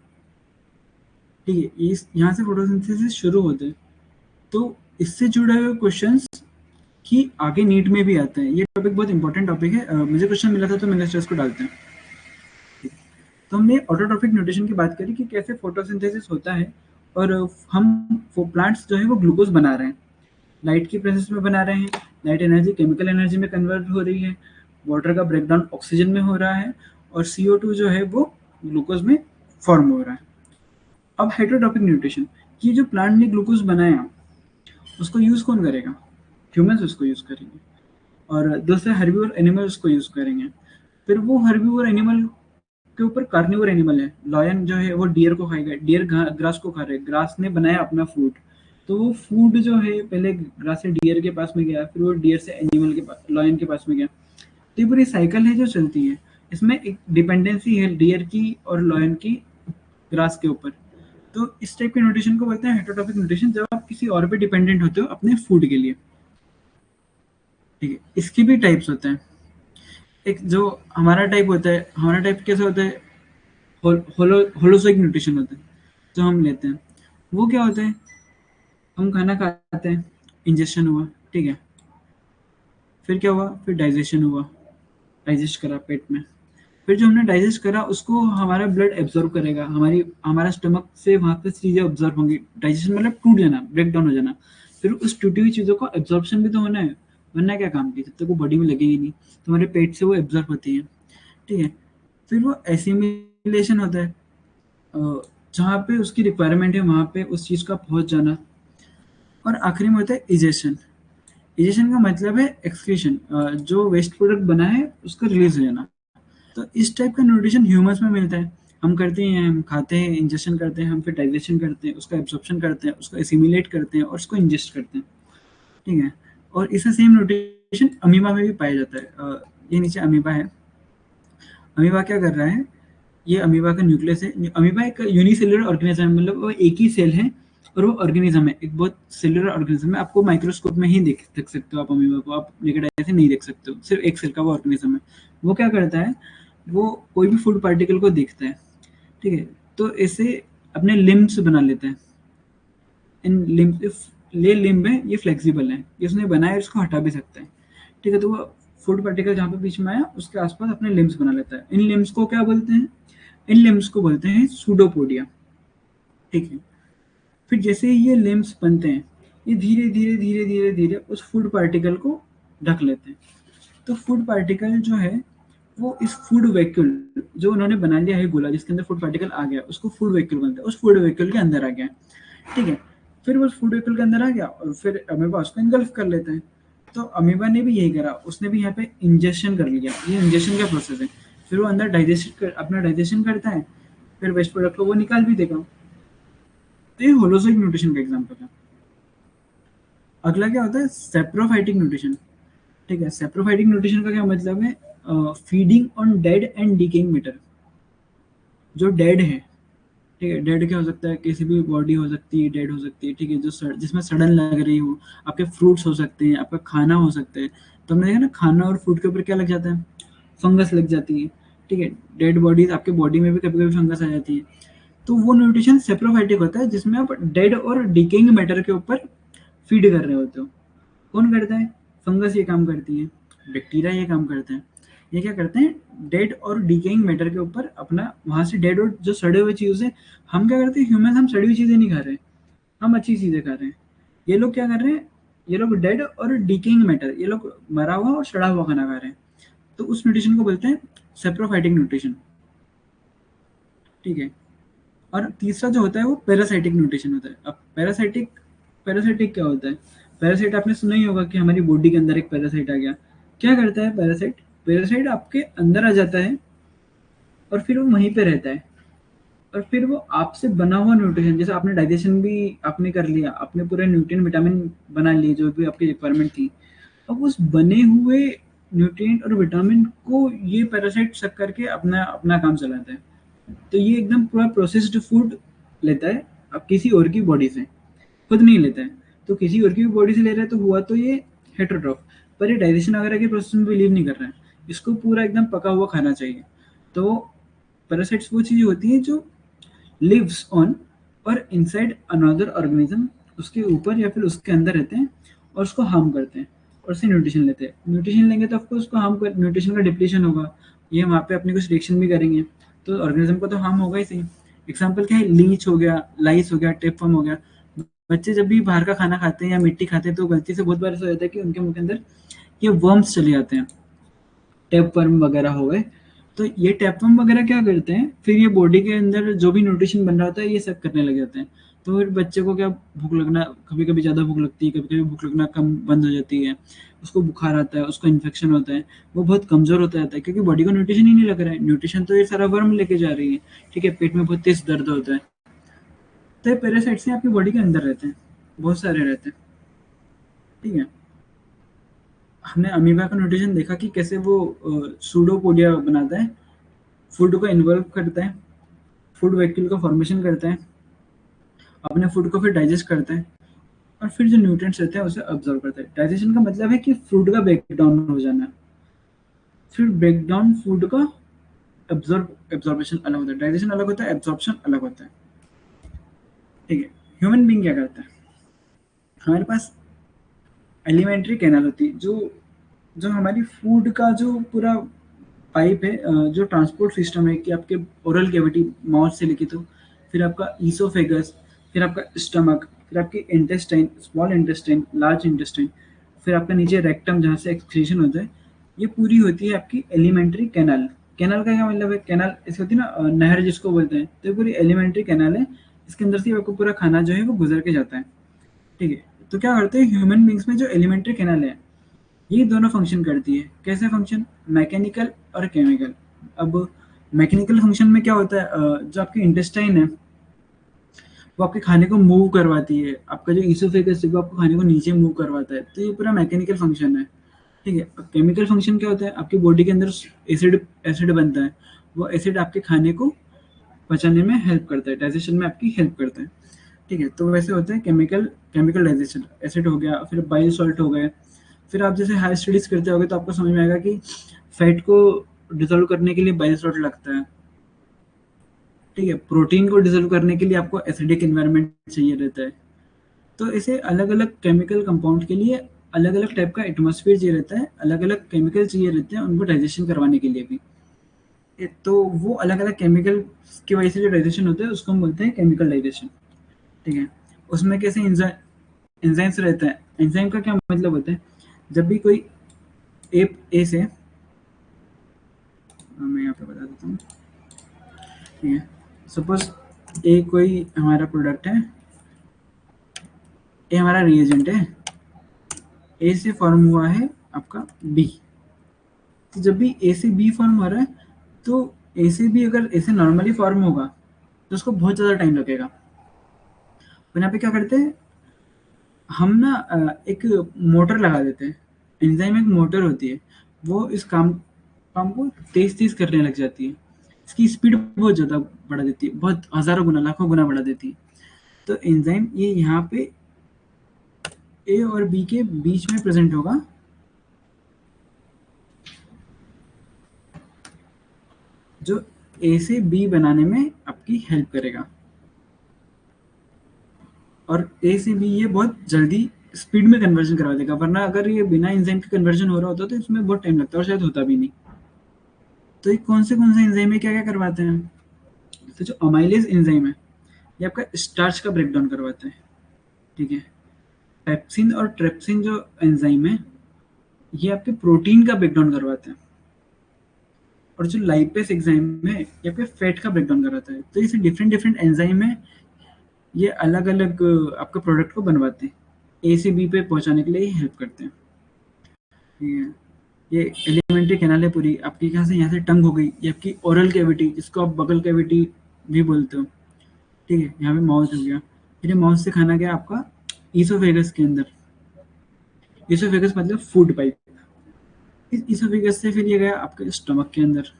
ठीक है, इस यहाँ से फोटोसिंथेसिस शुरू होते हैं। तो इससे जुड़े हुए क्वेश्चंस कि आगे नीट में भी आते हैं। ये टॉपिक बहुत इंपॉर्टेंट टॉपिक है। मुझे क्वेश्चन मिला था तो मैंने स्ट्रेस को डालते हैं। तो हमने ऑटोट्रॉफिक न्यूट्रिशन की बात करी कि कैसे फोटोसिंथेसिस होता है, और हम वो प्लांट्स जो है वो ग्लूकोज बना रहे हैं, लाइट की प्रेजेंस में बना रहे हैं। लाइट एनर्जी केमिकल एनर्जी में कन्वर्ट हो रही है, वाटर का ब्रेकडाउन ऑक्सीजन में हो रहा है, और CO2 जो है वो ग्लूकोज में फॉर्म हो रहा है। अब हेटेरोटॉपिक न्यूट्रिशन, ये जो प्लांट ने ग्लूकोज बनाया उसको यूज कौन करेगा? ह्यूमंस उसको यूज करेंगे, और दूसरे हर्बीवर एनिमल उसको यूज करेंगे। फिर वो हर्बीवर एनिमल के ऊपर कार्निवोर एनिमल है। लायन जो है वो डियर को खाएगा, डियर ग्रास को खा रहे हैं, ग्रास ने बनाया अपना फूड। तो वो फूड जो है पहले ग्रास से डियर के पास में गया, फिर वो डियर से एनिमल के पास, लायन के पास में गया। तो ये पूरी साइकिल है जो चलती है। इसमें एक डिपेंडेंसी है डियर की और लायन की ग्रास के ऊपर। तो इस टाइप के न्यूट्रिशन को बोलते हैं हेटेरोट्रॉफिक न्यूट्रिशन, जब आप किसी और पे डिपेंडेंट होते हो अपने फूड के लिए। ठीक है, इसके भी टाइप्स होते हैं। एक जो हमारा टाइप होता है, हमारा टाइप कैसे होता है, होलोजोइक न्यूट्रिशन होता है जो हम लेते हैं। वो क्या होता है, हम खाना खाते हैं, इंजेक्शन हुआ, ठीक है, फिर क्या हुआ, फिर डाइजेशन हुआ, डाइजेस्ट करा पेट में, फिर जो हमने डाइजेस्ट करा उसको हमारा ब्लड एब्जॉर्ब करेगा, हमारा स्टमक से वहाँ पे चीज़ें ऑब्जॉर्व होंगी। डाइजेशन मतलब टूट जाना, ब्रेक डाउन हो जाना। फिर उस टूटी हुई चीज़ों को एब्जॉर्प्शन भी तो होना है, वरना क्या काम की, जब तक वो बॉडी में लगेगी नहीं तो हमारे पेट से वो एब्जॉर्ब होती है। ठीक है, फिर वो एसिमिलेशन होता है, जहाँ पे उसकी रिक्वायरमेंट है वहाँ पे उस चीज़ का पहुँच जाना। और आखिरी में होता है इजेशन। इजेशन का मतलब है एक्सक्रीशन, जो वेस्ट प्रोडक्ट बना है उसका रिलीज हो जाना। तो इस टाइप का न्यूट्रिशन ह्यूमंस में मिलता है। हम करते हैं, हम खाते हैं, इंजेक्शन करते हैं, हम फिर डाइजेशन करते हैं, उसका एब्जॉर्प्शन करते हैं, उसको एसिमिलेट करते हैं और उसको इंजेस्ट करते हैं। ठीक है, और इसका सेम न्यूट्रिशन अमीबा में भी पाया जाता है। ये नीचे अमीबा है। अमीबा क्या कर रहा है, ये अमीबा का न्यूक्लियस है। अमीबा एक यूनिसेलुलर ऑर्गेनिज्म है, मतलब वो एक ही सेल है और वो ऑर्गेनिज्म है, एक बहुत सेलुलर ऑर्गेनिज्म है। आपको माइक्रोस्कोप में ही देख सकते हो आप अमीबा को, आप नेकेड आई से नहीं देख सकते हो, सिर्फ एक सेल का वो ऑर्गेनिज्म है। वो क्या करता है, वो कोई भी फूड पार्टिकल को देखता है, ठीक है, तो ऐसे अपने लिम्ब्स बना लेते हैं। इन लिम्ब, ये लिम्ब है, ये फ्लेक्सिबल है, ये उसने बनाया, इसको हटा भी सकता है। ठीक है, तो वो फूड पार्टिकल जहाँ पे बीच में आया उसके आसपास अपने लिम्ब्स बना लेता है। इन लिम्ब्स को क्या बोलते हैं, इन लिम्ब्स को बोलते हैं सूडोपोडिया। ठीक है, फिर जैसे ही ये लिम्ब्स बनते हैं, ये धीरे धीरे धीरे धीरे धीरे उस फूड पार्टिकल को ढक लेते हैं। तो फूड पार्टिकल जो है वो इस फूड वैक्यूल जो उन्होंने बना लिया है गोला, जिसके अंदर फूड पार्टिकल आ गया, उसको फूड वैक्यूल बोलते हैं, उस फूड वैक्यूल के अंदर आ गया। ठीक है, फिर वो फूड वैक्यूल के अंदर आ गया और फिर अमीबा उसको इनगल्फ कर लेते हैं। तो अमीबा ने भी यही करा, उसने भी यहाँ पे इंजेक्शन कर लिया, ये इंजेक्शन का प्रोसेस है। फिर वो अंदर अपना डाइजेशन करता है, फिर वेस्ट प्रोडक्ट को वो निकाल भी देगा। तो ये होलोजोइक न्यूट्रिशन का एग्जाम्पल है। अगला क्या होता है, सेप्रोफाइटिक न्यूट्रिशन। ठीक है, सेप्रोफाइटिक न्यूट्रिशन का क्या मतलब है, feeding on dead and decaying matter. जो डेड है, ठीक है, डेड क्या हो सकता है, किसी भी बॉडी हो सकती है, डेड हो सकती है, ठीक है, जो जिसमें सड़न लग रही हो, आपके फ्रूट्स हो सकते हैं, आपका खाना हो सकता है। तो हमने देखा ना, खाना और फूड के ऊपर क्या लग जाता है, फंगस लग जाती है। ठीक है, डेड बॉडीज आपके बॉडी में भी कभी कभी फंगस आ जाती है। तो वो न्यूट्रिशन सेप्रोफाइटिक होता है, जिसमें आप डेड और डिकेइंग मैटर के ऊपर फीड कर रहे होते हो। कौन करता है, फंगस ये काम करती है, बैक्टीरिया ये काम करते हैं। ये क्या करते हैं, डेड और डिकेइंग मैटर के ऊपर अपना, वहां से डेड और जो सड़े हुए चीज़ें, हम क्या करते हैं ह्यूमन, हम सड़ी हुई चीज़ें नहीं खा रहे हैं, हम अच्छी चीज़ें खा रहे हैं। ये लोग क्या कर रहे हैं, ये लोग डेड और डिकेइंग मैटर, ये लोग मरा हुआ और सड़ा हुआ खाना खा रहे हैं। तो उस न्यूट्रिशन को बोलते हैं सेप्रोफाइटिक न्यूट्रिशन। ठीक है, और तीसरा जो होता है वो पैरासाइटिक न्यूट्रिशन होता है। अब पैरासाइटिक, पैरासाइटिक क्या होता है, पैरासाइट आपने सुना ही होगा कि हमारी बॉडी के अंदर एक पैरासाइट आ गया। क्या करता है पैरासाइट, पैरासाइट आपके अंदर आ जाता है और फिर वो वहीं पे रहता है, और फिर वो आपसे बना हुआ न्यूट्रिशन, जैसे आपने डाइजेशन भी आपने कर लिया, आपने पूरे न्यूट्रिएंट विटामिन बना लिए जो भी आपकी रिक्वायरमेंट थी, अब उस बने हुए न्यूट्रिएंट और विटामिन को ये पैरासाइट सक करके अपना अपना काम चलाता है। तो ये एकदम पूरा प्रोसेस्ड फूड लेता है, अब किसी और की बॉडी से, खुद नहीं लेता है। तो किसी और की बॉडी से ले रहा है तो हुआ तो ये हेटेरोट्रॉफ, पर ये डाइजेशन वगैरह के प्रोसेस में बिलीव नहीं कर रहा है, इसको पूरा एकदम पका हुआ खाना चाहिए। तो पैरासाइट्स वो चीज़ें होती हैं जो लिव्स ऑन और इनसाइड अनदर ऑर्गेनिज्म, उसके ऊपर या फिर उसके अंदर रहते हैं और उसको हार्म करते हैं, और उससे न्यूट्रिशन लेते हैं। न्यूट्रिशन लेंगे तो ऑफकोर्स उसको हार्म कर, न्यूट्रिशन का डिप्लीशन होगा, ये वहाँ पे अपनी कुछ रिएक्शन भी करेंगे, तो ऑर्गेनिज्म को तो हार्म होगा ही सही। एग्जाम्पल क्या है, लीच हो गया, लाइस हो गया, टेपवर्म हो गया। बच्चे जब भी बाहर का खाना खाते हैं या मिट्टी खाते हैं तो गलती से बहुत बार ऐसा हो जाता है कि उनके मुंह के अंदर ये वर्म्स चले जाते हैं, टैपवर्म वगैरह हो गए। तो ये टैपवर्म वगैरह क्या करते हैं, फिर ये बॉडी के अंदर जो भी न्यूट्रिशन बन रहा होता है ये सब करने लग जाते हैं। तो फिर बच्चे को क्या भूख लगना, कभी-कभी ज़्यादा भूख लगती है, कभी-कभी भूख लगना कम बंद हो जाती है। उसको बुखार आता है, उसको इन्फेक्शन होता है, वो बहुत कमज़ोर होता जाता है क्योंकि बॉडी को न्यूट्रिशन ही नहीं लग रहा है। न्यूट्रिशन तो ये सारा वर्म लेके जा रही है, ठीक है? पेट में बहुत तेज़ दर्द होता है। तो ये पैरासाइट्स हैं आपकी बॉडी के अंदर रहते हैं, बहुत सारे रहते हैं, ठीक है? हमने अमीबा का न्यूट्रिशन देखा कि कैसे वो सूडोपोडिया बनाता है, फूड को इन्वॉल्व करता है, फूड वैक्यूल का फॉर्मेशन करता है, अपने फूड को फिर डाइजेस्ट करता है और फिर जो न्यूट्रिएंट्स रहते हैं उसे अब्ज़ॉर्ब करता है। डाइजेशन का मतलब है कि फूड का ब्रेक डाउन हो जाना। फिर ब्रेक डाउन फूड का एब्ज़ॉर्प्शन अलग होता है, डाइजेशन अलग होता है, एब्ज़ॉर्प्शन अलग होता है, ठीक है? ह्यूमन बीइंग क्या करता है? हमारे पास एलिमेंट्री कैनाल होती है, जो जो हमारी फूड का जो पूरा पाइप है, जो ट्रांसपोर्ट सिस्टम है कि आपके ओरल कैविटी माउथ से लेके तो फिर आपका ईसोफेगस, फिर आपका स्टमक, फिर आपके intestine, small intestine, large intestine, फिर आपका नीचे रेक्टम जहाँ से एक्सक्रीशन होता है, ये पूरी होती है आपकी एलिमेंट्री कैनाल। कैनाल का क्या मतलब है? कैनाल ऐसी होती है ना, नहर जिसको बोलते हैं, तो ये पूरी एलिमेंट्री कैनाल है, इसके अंदर से आपको पूरा खाना जो है वो गुजर के जाता है, ठीक है? तो क्या करते हैं ह्यूमन बींग्स में जो एलिमेंट्री कैनाल है, ये दोनों फंक्शन करती है। कैसे फंक्शन? मैकेनिकल और केमिकल। अब मैकेनिकल फंक्शन में क्या होता है, जो आपकी इंटेस्टाइन है वो आपके खाने को मूव करवाती है, आपका जो ईसोफेगस है वो आपको खाने को नीचे मूव करवाता है, तो ये पूरा मैकेनिकल फंक्शन है, ठीक है? अब केमिकल फंक्शन क्या होता है? आपकी बॉडी के अंदर एसिड एसिड बनता है, वो एसिड आपके खाने को पचाने में हेल्प करता है, डाइजेशन में आपकी हेल्प करता है, ठीक है? तो वैसे होता है केमिकल केमिकल डाइजेशन। एसिड हो गया, फिर बायो सॉल्ट हो गए, फिर आप जैसे हायर स्टडीज करते होगे तो आपको समझ में आएगा कि फैट को डिसॉल्व करने के लिए बायो सॉल्ट लगता है, ठीक है? प्रोटीन को डिसॉल्व करने के लिए आपको एसिडिक एनवायरनमेंट चाहिए रहता है। तो ऐसे अलग-अलग केमिकल कंपाउंड के लिए अलग-अलग टाइप का एटमॉस्फेयर चाहिए रहता है, अलग-अलग केमिकल चाहिए रहते हैं उनको डाइजेशन करवाने के लिए भी। तो वो अलग-अलग केमिकल की वजह से जो डाइजेशन होता है उसको हम बोलते हैं केमिकल डाइजेशन, ठीक है? उसमें कैसे एंजाइम्स रहते हैं। एंजाइम का क्या मतलब होता है? जब भी कोई ए ए से मैं यहाँ पे बता देता हूँ, ठीक है? सपोज ए कोई हमारा प्रोडक्ट है, ए हमारा रिएजेंट है, ए से फॉर्म हुआ है आपका बी। तो जब भी ए से बी फॉर्म हो रहा है, तो ए से बी अगर ए से नॉर्मली फॉर्म होगा तो उसको बहुत ज़्यादा टाइम लगेगा। तो यहाँ पे क्या करते हैं हम ना, एक मोटर लगा देते हैं। एंजाइम एक मोटर होती है, वो इस काम काम को तेज-तेज करने लग जाती है। इसकी स्पीड बहुत ज़्यादा बढ़ा देती है, बहुत हज़ारों गुना, लाखों गुना बढ़ा देती है। तो एंजाइम ये यहाँ पे ए और बी के बीच में प्रेज़ेंट होगा, जो ए से बी बनाने में आपकी हेल्प करेगा। और ए से बी ये बहुत जल्दी स्पीड में कन्वर्जन करवा देगा, वरना अगर ये बिना एंजाइम के कन्वर्जन हो रहा होता तो इसमें बहुत टाइम लगता और शायद होता भी नहीं। तो ये कौन से एंजाइम है, क्या-क्या करवाते हैं? तो जो अमाइलेज एंजाइम है, ये आपका स्टार्च का ब्रेकडाउन करवाता है, ठीक है? पेप्सिन और ट्रिप्सिन जो एंजाइम है, ये आपके प्रोटीन का ब्रेकडाउन करवाते हैं। और जो लाइपेस एंजाइम है, ये आपके फैट का ब्रेकडाउन कराता है। तो इसे डिफरेंट-डिफरेंट एंजाइम है, ये अलग-अलग आपके प्रोडक्ट को बनवाते हैं। ए से बी पे पहुँचाने के लिए ये हेल्प करते हैं, ठीक है? ये एलिमेंट्री कैनाल है पूरी, आपके यहाँ से टंग हो गई, ये आपकी ओरल कैविटी जिसको आप बगल कैविटी भी बोलते हो, ठीक है? यहाँ पे माउथ हो गया, फिर ये माउथ से खाना गया आपका ईसोफेगस के अंदर। ईसोफेगस मतलब फूड पाइप। इस ईसोफेगस से फिर ये गया आपके स्टमक के अंदर,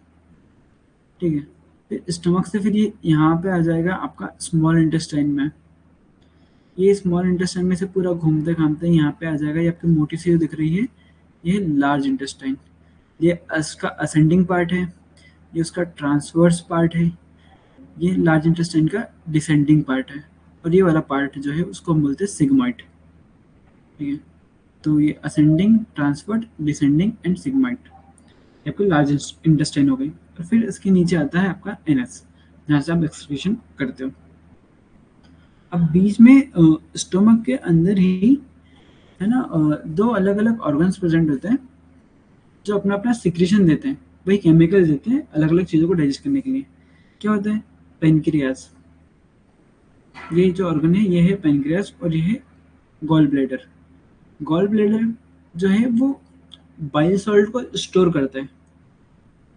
ठीक है? फिर स्टमक से फिर ये यहाँ पे आ जाएगा आपका स्मॉल इंटेस्टाइन में। ये स्मॉल इंटेस्टाइन में से पूरा घूमते-घामते यहाँ पे आ जाएगा, ये आपकी मोटी सी जो दिख रही है, ये लार्ज इंटेस्टाइन। ये इसका असेंडिंग पार्ट है, ये उसका ट्रांसवर्स पार्ट है, ये लार्ज इंटेस्टाइन का डिसेंडिंग पार्ट है, और ये वाला पार्ट जो है उसको हम बोलते हैं सिग्मॉइड, ठीक है? तो ये ascending, transverse, descending and sigmoid, ये आपकी लार्ज इंटेस्टाइन हो गई। और फिर इसके नीचे आता है आपका एनएस, जहाँ से आप एक्सक्रीशन करते हो। अब बीच में स्टोमक के अंदर ही है ना, दो अलग-अलग ऑर्गन्स प्रेजेंट होते हैं, जो अपना-अपना सिक्रीशन देते हैं, वही केमिकल्स देते हैं अलग-अलग चीज़ों को डाइजेस्ट करने के लिए। क्या होता है? पेनक्रियाज़, ये जो ऑर्गन है ये है पेनक्रियास और ये है गॉल ब्लैडर। गॉल ब्लैडर जो है वो बाइल सॉल्ट को स्टोर करता है।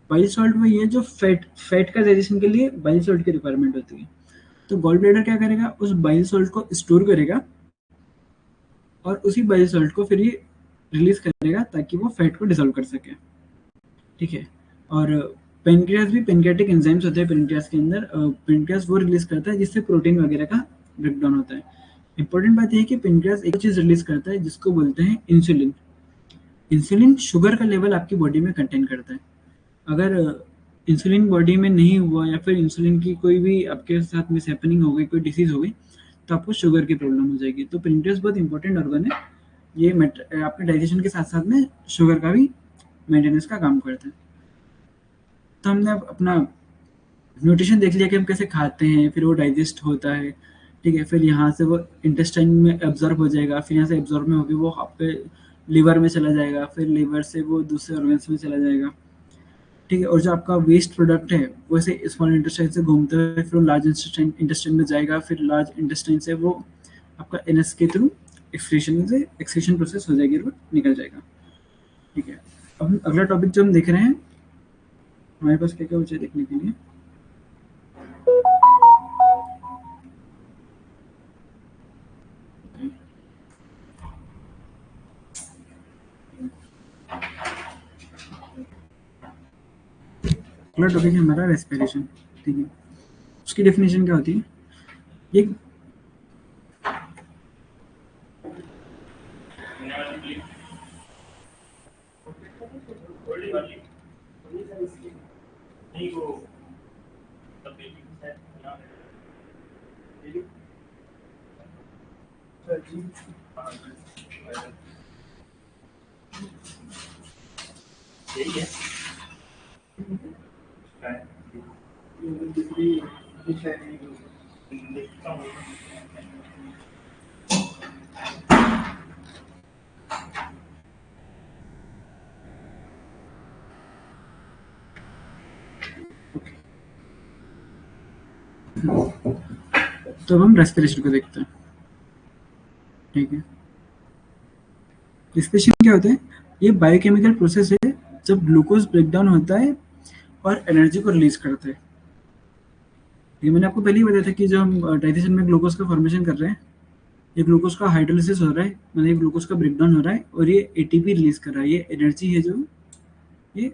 बाइल सॉल्ट वही है जो फैट का डाइजेशन के लिए बाइल सॉल्ट की रिक्वायरमेंट होती है। तो गॉल ब्लैडर क्या करेगा, उस बाइल सॉल्ट को स्टोर करेगा और उसी बाइल सॉल्ट को फिर ये रिलीज करेगा ताकि वो फैट को डिसॉल्व कर सके। ठीक है। और पेनक्रियास भी पेनक्रियाटिक एंजाइम्स होते हैं पेनक्रियास के अंदर। पेनक्रियास वो रिलीज करता है जिससे प्रोटीन वगैरह का ब्रेकडाउन होता है। इंपॉर्टेंट बात यह है कि पेनक्रियास एक चीज रिलीज करता है जिसको बोलते हैं इंसुलिन। इंसुलिन शुगर का लेवल आपकी बॉडी में कंटेन करता है। अगर इंसुलिन बॉडी में नहीं हुआ या फिर इंसुलिन की कोई भी आपके साथ मिस हैपनिंग हो गई, कोई डिसीज हो गई, तो आपको शुगर की प्रॉब्लम हो जाएगी। तो पेनक्रियास बहुत इंपॉर्टेंट ऑर्गन है। ये आपके डाइजेशन के साथ साथ में शुगर का भी मेंटेनेंस का काम करता है। तो हमने अब अपना न्यूट्रिशन देख लिया कि हम कैसे खाते हैं, फिर वो डाइजेस्ट होता है। ठीक है, फिर यहाँ से वो इंटेस्टाइन में एब्जॉर्ब हो जाएगा, फिर यहाँ से एब्जॉर्ब में होकर वो आपके लिवर में चला जाएगा, फिर लिवर से वो दूसरे ऑर्गन्स में चला जाएगा। ठीक है, और जो आपका वेस्ट प्रोडक्ट है वो ऐसे स्मॉल इंटेस्टाइन से घूमते हुए फिर लार्ज इंटेस्टाइन में जाएगा, फिर लार्ज इंटेस्टाइन से वो आपका एनएस के थ्रू एक्सक्रीशन प्रोसेस हो जाएगी और वो निकल जाएगा। ठीक है, अब हम अगला टॉपिक जो हम देख रहे हैं, हमारे पास क्या क्या बचा है देखने के लिए। अगला टॉपिक है हमारा रेस्पिरेशन। ठीक है, उसकी डेफिनेशन क्या होती है? ये तो अब हम रेस्पिरेशन को देखते हैं। ठीक है, रेस्पिरेशन क्या होता है? ये बायोकेमिकल प्रोसेस है जब ग्लूकोज ब्रेकडाउन होता है और एनर्जी को रिलीज करता है। ये मैंने आपको पहले ही बताया था कि जो हम डाइजेशन में ग्लूकोज का फॉर्मेशन कर रहे हैं, ये ग्लूकोज का हाइड्रोलिसिस हो रहा है, मतलब ये ग्लूकोज का ब्रेकडाउन हो रहा है और ये एटीपी रिलीज कर रहा है। ये एनर्जी है जो ये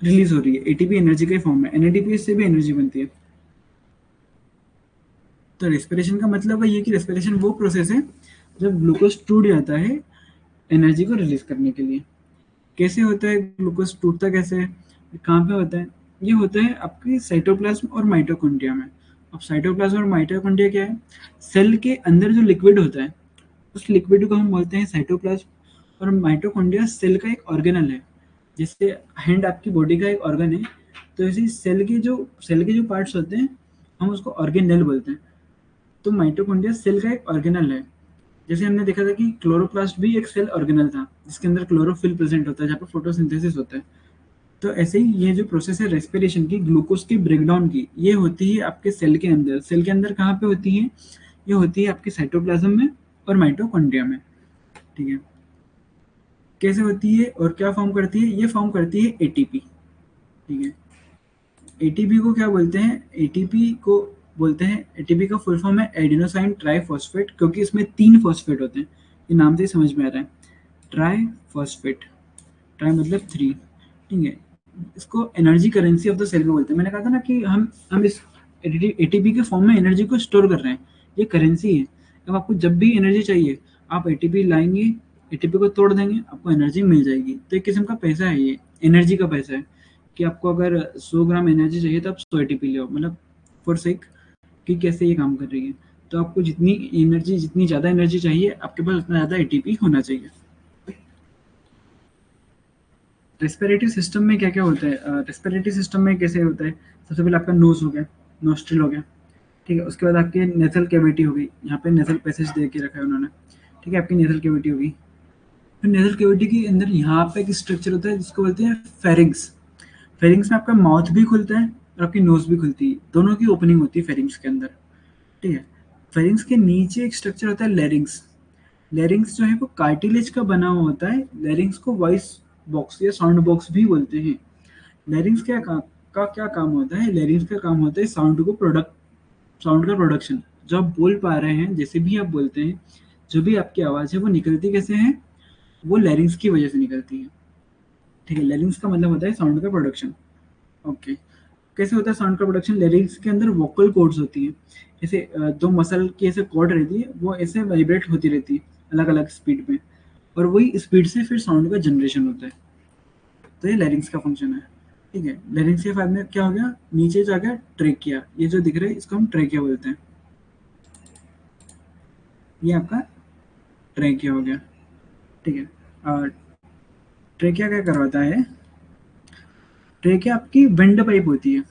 रिलीज हो रही है, एटीपी एनर्जी के फॉर्म में। एनएडीपी से भी एनर्जी बनती है। तो रेस्पिरेशन का मतलब है ये कि रेस्पिरेशन वो प्रोसेस है जब ग्लूकोज टूट जाता है एनर्जी को रिलीज करने के लिए। कैसे होता है ग्लूकोज टूटता कैसे है, कहाँ पे होता है? ये होता है आपके साइटोप्लाज्म और माइटोकॉन्ड्रिया में। अब साइटोप्लाज्म और माइटोकॉन्ड्रिया क्या है? सेल के अंदर जो लिक्विड होता है उस लिक्विड को हम बोलते हैं साइटोप्लाज्म। और माइटोकॉन्ड्रिया सेल का एक ऑर्गेनल है। जैसे हैंड आपकी बॉडी का एक ऑर्गन है, तो इसी सेल के जो पार्ट्स होते हैं हम उसको ऑर्गेनेल बोलते हैं। तो माइटोकॉन्ड्रिया सेल का एक ऑर्गेनल है। जैसे हमने देखा था कि क्लोरोप्लास्ट भी एक सेल ऑर्गेनल था जिसके अंदर क्लोरोफिल प्रेजेंट होता है जहाँ पर फोटोसिंथेसिस होता है। तो ऐसे ही ये जो प्रोसेस है रेस्पिरेशन की, ग्लूकोज के ब्रेकडाउन की, ये होती है आपके सेल के अंदर। सेल के अंदर कहाँ पे होती है? ये होती है आपके साइटोप्लाज्म में और माइटोकॉन्ड्रिया में। ठीक है, कैसे होती है और क्या फॉर्म करती है? ये फॉर्म करती है एटीपी। ठीक है, एटीपी को क्या बोलते हैं? एटीपी का फुल फॉर्म है एडिनोसाइन ट्राइफॉस्फेट, क्योंकि इसमें 3 फॉस्फेट होते हैं। ये नाम से ही समझ में आ रहा है, ट्राइफॉस्फेट। ट्राई मतलब 3। ठीक है, इसको energy currency of the cell भी बोलते हैं। मैंने कहा था ना कि हम इस एटीपी के फॉर्म में एनर्जी को स्टोर कर रहे हैं, ये करेंसी है। अब आपको जब भी एनर्जी चाहिए आप एटीपी लाएंगे, एटीपी को तोड़ देंगे, आपको एनर्जी मिल जाएगी। तो एक किस्म का पैसा है, ये एनर्जी का पैसा है कि आपको अगर 100 ग्राम एनर्जी चाहिए तो आप 100 एटीपी लो, मतलब फॉर सेक कि कैसे ये काम कर रही है। तो आपको जितनी ज़्यादा एनर्जी चाहिए आपके पास उतना ज़्यादा एटीपी होना चाहिए। रेस्पिरेटरी सिस्टम में क्या क्या होता है? रेस्पिरेटरी सिस्टम में कैसे होता है? सबसे पहले आपका नोज हो गया, नोस्ट्रिल हो गया। ठीक है, उसके बाद आपकी नेसल कैविटी हो गई, यहाँ पे नेसल पैसेज दे के रखा है उन्होंने। ठीक है, आपकी नेसल कैविटी होगी। फिर नेसल कैविटी के अंदर यहाँ पे एक स्ट्रक्चर होता है जिसको बोलते हैं फेरिंग्स। फेरिंग्स में आपका माउथ भी खुलता है और आपकी नोज भी खुलती है, दोनों की ओपनिंग होती है फेरिंग्स के अंदर। ठीक है। फेरिंग्स के नीचे एक स्ट्रक्चर होता है लेरिंग्स। लेरिंग्स जो है वो कार्टिलेज का बना हुआ होता है। लेरिंग्स को वॉइस बॉक्स या साउंड बॉक्स भी बोलते हैं। लेरिंग्स का क्या काम होता है? लेरिंग्स का काम होता है साउंड का प्रोडक्शन। जो आप बोल पा रहे हैं, जैसे भी आप बोलते हैं, जो भी आपकी आवाज़ है वो निकलती कैसे है? वो लेरिंग्स की वजह से निकलती है। ठीक है, लेरिंग्स का मतलब होता है साउंड का प्रोडक्शन। ओके। कैसे होता है साउंड का प्रोडक्शन? लिरिक्स के अंदर वोकल कॉर्ड्स होती हैं। जैसे दो मसल की ऐसे कॉर्ड रहती है, वो ऐसे वाइब्रेट होती रहती है अलग अलग स्पीड में, और वही स्पीड से फिर साउंड का जनरेशन होता है। तो ये लैरिंग्स का फंक्शन है। ठीक है, लैरिंग्स के बाद में क्या हो गया? नीचे जा गया ट्रेकिया। ये जो दिख रहा है इसको हम ट्रेकिया बोलते हैं। ये आपका ट्रेकिया हो गया। ठीक है। ट्रेकिया क्या करवाता है? ट्रेकिया आपकी विंड पाइप होती है,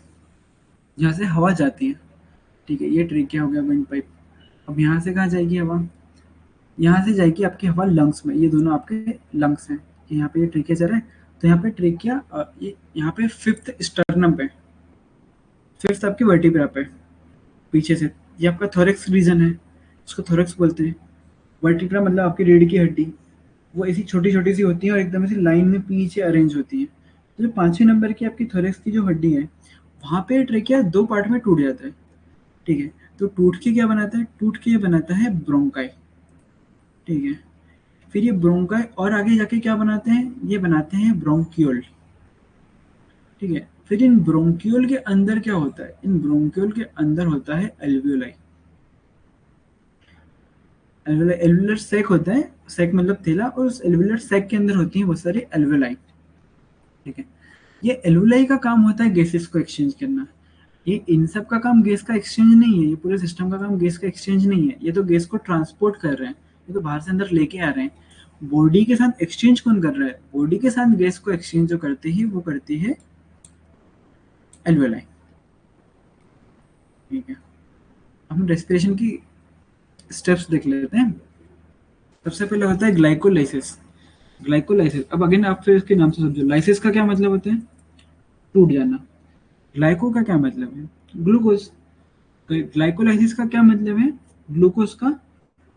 जहाँ से हवा जाती है। ठीक है, ये ट्रेकिया हो गया, विंड पाइप। अब यहाँ से कहाँ जाएगी हवा? यहाँ से जाएगी आपकी हवा लंग्स में। ये दोनों आपके लंग्स हैं। यहाँ पे ये ट्रेकिया चल रहा है, तो यहाँ पे ट्रेकिया, ये यहाँ पे फिफ्थ स्टर्नम पे, फिफ्थ आपकी वर्टिब्रा पे पीछे से, ये आपका थोरेक्स रीजन है, इसको थोरेक्स बोलते हैं। वर्टिब्रा मतलब आपकी रीढ़ की हड्डी, वो ऐसी छोटी छोटी सी होती है और एकदम ऐसी लाइन में पीछे अरेंज होती है। तो जो पांचवें नंबर की आपकी थोरेक्स की जो हड्डी है, वहाँ पे ट्रेकिया दो पार्ट में टूट जाता है। ठीक है, तो टूट के क्या बनाता है? टूट के ये बनाता है ब्रोंकाई। ठीक है, फिर ये ब्रोंकाई और आगे जाके क्या बनाते हैं? ये बनाते हैं ब्रोंक्यूल। ठीक है, फिर इन ब्रोंक्यूल के अंदर क्या होता है? इन ब्रोंक्यूल के अंदर होता है एल्वियोलाई। एल्वियोलाई, एल्वियोलर सैक होता है, सैक मतलब थैला, और उस एल्वियोलर सैक के अंदर होती है बहुत सारी एल्वियोलाई। ठीक है, ये एल्वियोलाई का काम होता है गैसेस को एक्सचेंज करना। ये इन सब का काम गैस का एक्सचेंज नहीं है, ये पूरे सिस्टम का काम गैस का एक्सचेंज नहीं है। ये तो गैस को ट्रांसपोर्ट कर रहे हैं, ये तो बाहर से अंदर लेके आ रहे हैं। बॉडी के साथ एक्सचेंज कौन कर रहा है? बॉडी के साथ गैस को एक्सचेंज जो करती है वो करती है एल्वेलाई। ठीक है, हम रेस्पिरेशन की स्टेप्स देख लेते हैं। सबसे पहले होता है ग्लाइकोलाइसिस। ग्लाइकोलाइसिस, अब अगेन आप फिर इसके नाम से समझो। लाइसिस का क्या मतलब होता है? टूट जाना। ग्लाइको का क्या मतलब है? ग्लूकोज। तो ग्लाइकोलाइसिस का क्या मतलब है? ग्लूकोज का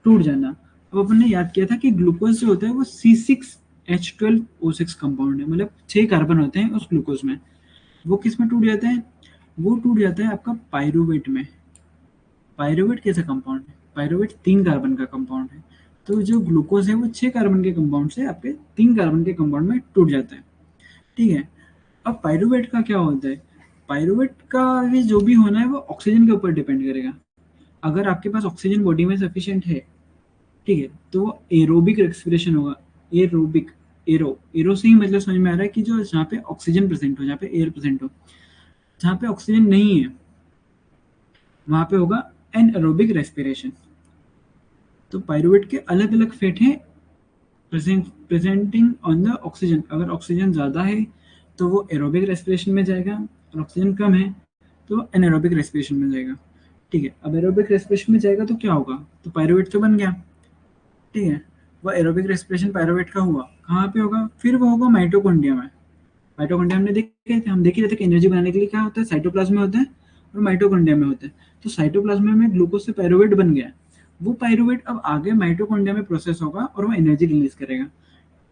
टूट जाना। अब अपन ने याद किया था कि ग्लूकोज जो होता है वो C6H12O6 कंपाउंड है, मतलब 6 कार्बन होते हैं उस ग्लूकोज में। वो किस में टूट जाता है? वो टूट जाता है आपका पायरुवेट में। पायरुवेट कैसा कंपाउंड है? पायरुवेट 3 कार्बन का कंपाउंड है। तो जो ग्लूकोज है वो 6 कार्बन के कंपाउंड से आपके 3 कार्बन के कंपाउंड में टूट जाता है। ठीक है, अब पायरुवेट का क्या होता है? पायरुवेट का भी जो भी होना है वो ऑक्सीजन के ऊपर डिपेंड करेगा। अगर आपके पास ऑक्सीजन बॉडी में सफिशिएंट है, ठीक है, तो वो एरोबिक रेस्पिरेशन होगा। एरोबिक, एरो, एरो से ही मतलब समझ में आ रहा है कि जो जहाँ पे ऑक्सीजन प्रेजेंट हो, जहाँ पे एयर प्रेजेंट हो। जहाँ पे ऑक्सीजन नहीं है वहाँ पे होगा एनएरोबिक रेस्पिरेशन। तो पायरुवेट के अलग अलग फेट हैं प्रेजेंटिंग ऑन द ऑक्सीजन। अगर ऑक्सीजन ज़्यादा है तो वो एरोबिक रेस्पिरेशन में जाएगा, और ऑक्सीजन कम है तो वो एनएरोबिक रेस्पिरेशन में जाएगा। ठीक है, अब एरोबिक रेस्पिरेशन में जाएगा तो क्या होगा? तो पायरुवेट तो बन गया। ठीक है, वो एरोबिक रेस्पिरेशन पायरुवेट का हुआ। कहाँ पे होगा? फिर वो होगा माइटोकॉन्ड्रिया में। माइटोकॉन्ड्रिया हमने देखे थे, हम देख ही रहे थे कि एनर्जी बनाने के लिए क्या होता है? साइटोप्लाज्म में होता है और माइटोकॉन्ड्रिया में होता है। तो साइटोप्लाज्म में ग्लूकोज से पायरुवेट बन गया। वो पायरुवेट अब आगे माइटोकॉन्ड्रिया में प्रोसेस होगा और वो एनर्जी रिलीज करेगा।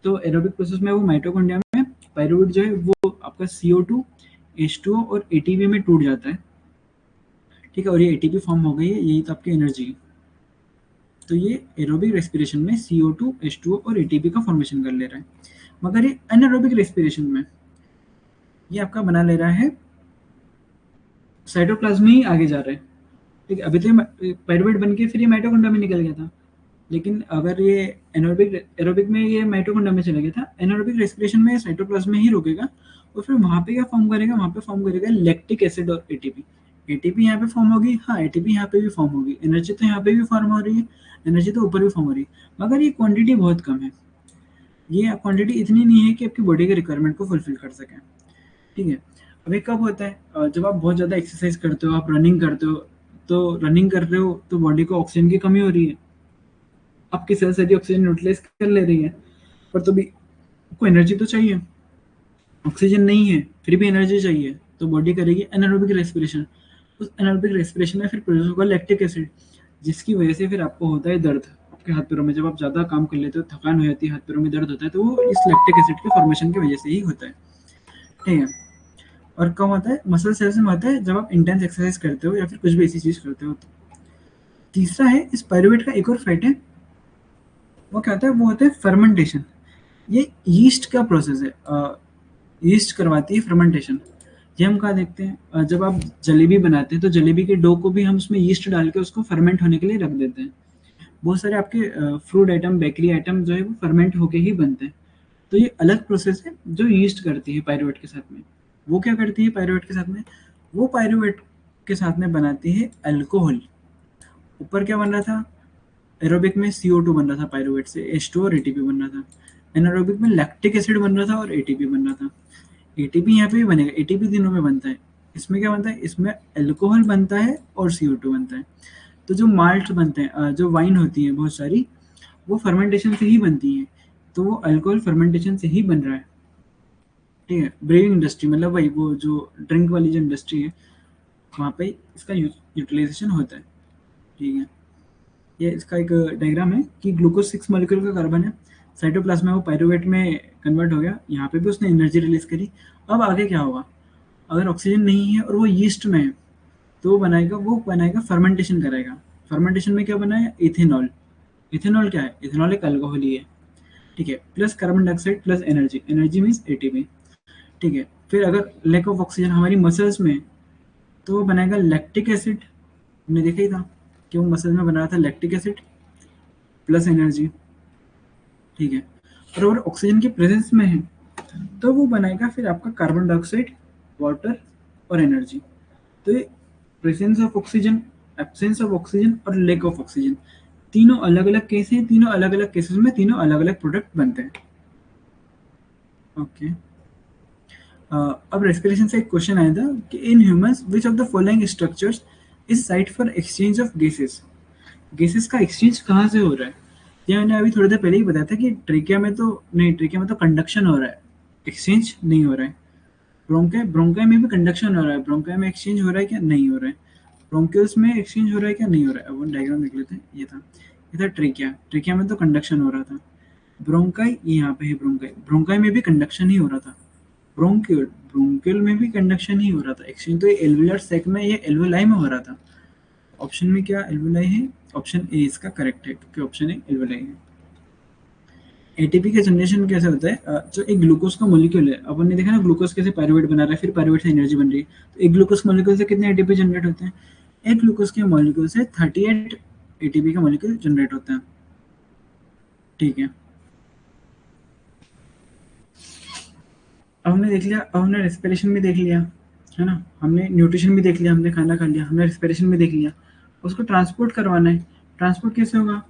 तो एरोबिक प्रोसेस में वो माइटोकॉन्ड्रिया में पायरुवेट जो है वो आपका CO2, H2O और ATP में टूट जाता है। ठीक है, और ये ATP फॉर्म हो गई है, यही तो आपकी एनर्जी है। तो ये एरोबिक रेस्पिरेशन में CO2, H2O और ATP का फॉर्मेशन कर ले रहा है। मगर ये एनारोबिक रेस्पिरेशन में ये आपका बना ले रहा है, साइटोप्लाज्म में ही आगे जा रहा है। ठीक है, अभी तो पायरुवेट बन के फिर ये माइटोकॉन्ड्रिया में निकल गया था। लेकिन अगर ये एनारोबिक एरोबिक में ये माइटोकॉन्ड्रिया में चला गया था, एनारोबिक रेस्पिरेशन में साइटोप्लाज्म में ही रुकेगा, और फिर वहाँ पे क्या फॉर्म करेगा? वहाँ पे फॉर्म करेगा लैक्टिक एसिड और ATP। ATP यहाँ पे फॉर्म होगी, हाँ ATP यहाँ पे भी फॉर्म होगी। एनर्जी तो यहाँ पे भी फॉर्म हो रही है, एनर्जी तो ऊपर भी फॉर्म हो रही है, मगर ये क्वांटिटी बहुत कम है। ये क्वांटिटी इतनी नहीं है कि आपकी बॉडी के रिक्वायरमेंट को फुलफिल कर सके। ठीक है, अभी कब होता है? जब आप बहुत ज़्यादा एक्सरसाइज करते हो, आप रनिंग करते हो, तो रनिंग कर रहे हो तो बॉडी को ऑक्सीजन की कमी हो रही है, आपकी सेल्स यदि ऑक्सीजन यूटिलाइज कर ले रही है, पर तो भी आपको एनर्जी तो चाहिए। ऑक्सीजन नहीं है फिर भी एनर्जी चाहिए, तो बॉडी करेगी एनारोबिक रेस्पिरेशन। उस एनारोबिक रेस्पिरेशन में फिर प्रोड्यूस होगा लैक्टिक एसिड, जिसकी वजह से फिर आपको होता है दर्द आपके हाथ पैरों में। जब आप ज़्यादा काम कर लेते हो, थकान हो जाती है, हाथ पैरों में दर्द होता है, तो वो इस लैक्टिक एसिड के फॉर्मेशन की वजह से ही होता है। ठीक है। और कब होता है? मसल सेल्स में होता है जब आप इंटेंस एक्सरसाइज करते हो या फिर कुछ भी ऐसी चीज़ करते हो। तीसरा है इस पायरुवेट का एक और फाइट है, वो क्या होता है? वो होता है फर्मेंटेशन। ये यीस्ट का प्रोसेस है। यीस्ट करवाती है फर्मेंटेशन। ये हम कहाँ देखते हैं? जब आप जलेबी बनाते हैं तो जलेबी के डो को भी हम उसमें यीस्ट डाल के उसको फर्मेंट होने के लिए रख देते हैं। बहुत सारे आपके फ्रूट आइटम, बेकरी आइटम जो है वो फर्मेंट होके ही बनते हैं। तो ये अलग प्रोसेस है जो यीस्ट करती है पायरुवेट के साथ में। वो क्या करती है पायरुवेट के साथ में? वो पायरुवेट के साथ में बनाती है अल्कोहल। ऊपर क्या बन रहा था? एरोबिक में CO2 बन रहा था पायरुवेट से, H2 और ATP बन रहा था। एनारोबिक में लैक्टिक एसिड बन रहा था और ATP बन रहा था। ATP यहाँ पे भी बनेगा, ATP दिनों में बनता है। इसमें क्या बनता है? इसमें अल्कोहल बनता है और CO2 बनता है। तो जो माल्ट बनते हैं, जो वाइन होती है बहुत सारी, वो फर्मेंटेशन से ही बनती हैं। तो वो अल्कोहल फर्मेंटेशन से ही बन रहा है। ठीक है। ब्रेविंग इंडस्ट्री मतलब वही वो जो ड्रिंक वाली जो इंडस्ट्री है, वहाँ पे इसका यूटिलाइजेशन होता है। ठीक है। ये इसका एक डायग्राम है कि ग्लूकोज 6 मॉलिक्यूल का कार्बन है, साइटोप्लाज्म में वो पायरुवेट में कन्वर्ट हो गया, यहाँ पे भी उसने एनर्जी रिलीज करी। अब आगे क्या होगा? अगर ऑक्सीजन नहीं है और वो यीस्ट में है, तो वो बनाएगा फर्मेंटेशन कराएगा। फर्मेंटेशन में क्या बनाया? इथेनॉल। इथेनॉल क्या है? इथेनॉल एक अल्कोहल ही है। ठीक है। Plus carbon dioxide plus energy, energy means ATP। ठीक है। फिर अगर लैक ऑफ ऑक्सीजन हमारी मसल्स में, तो वो बनाएगा लैक्टिक एसिड। हमने देखा ही था कि वो मसल्स में बना रहा था लैक्टिक एसिड प्लस एनर्जी। ठीक है। और अगर ऑक्सीजन की प्रेजेंस में है, तो वो बनाएगा फिर आपका कार्बन डाइऑक्साइड, वाटर और एनर्जी। तो ये presence of oxygen, absence of oxygen और लेक ऑफ ऑक्सीजन, तीनों अलग अलग केस हैं। तीनों अलग अलग केसेस में तीनों अलग अलग प्रोडक्ट बनते हैं। ओके। अब रेस्पिरेशन से एक क्वेश्चन आया था कि in humans which of the following structures is site for exchange of gases? Gases का एक्सचेंज कहाँ से हो रहा है? ये मैंने अभी थोड़ी देर पहले ही बताया था कि ट्रेकिया में तो नहीं, ट्रेकिया में तो कंडक्शन हो रहा है, एक्सचेंज नहीं हो रहा है। ब्रोंकाई में भी कंडक्शन हो रहा है, ब्रोंकाई में एक्सचेंज हो रहा है क्या? नहीं हो रहा है। ब्रोंकियल्स में एक्सचेंज हो रहा है क्या? नहीं हो रहा है। अब वो डायग्राम देख लेते हैं। ये था ट्रेकिया। ट्रेकिया में तो कंडक्शन हो रहा था। ब्रोंकाई, ये यहाँ पे है ब्रोंकाई। ब्रोंकाई में भी कंडक्शन ही हो रहा था। ब्रोंकियल, ब्रोंकियल में भी कंडक्शन ही हो रहा था। एक्सचेंज तो ये एल्वियोलर सैक में, ये एल्वियोलाई में हो रहा था। ऑप्शन में क्या एल्वियोलाई है? ऑप्शन ए इसका करेक्ट है, क्योंकि ऑप्शन ए एल्वियोलाई है। एटीपी का जनरेशन कैसे होता है? जो एक ग्लूकोज का मॉलिक्यूल है, अपन ने देखा ना ग्लूकोज कैसे पायरुवेट बना रहा है, फिर पायरुवेट से एनर्जी बन रही है। तो एक ग्लूकोज मॉलिक्यूल से कितने एटीपी जनरेट होते हैं? एक ग्लूकोज के मॉलिक्यूल से 38 एटीपी का मॉलिक्यूल जनरेट होता है। ठीक है। अब हमने देख लिया, अब हमने रेस्पिरेशन भी देख लिया, है ना? हमने न्यूट्रिशन भी देख लिया, हमने खाना खा लिया, हमने रेस्पिरेशन भी देख लिया। उसको ट्रांसपोर्ट करवाना है। ट्रांसपोर्ट कैसे होगा?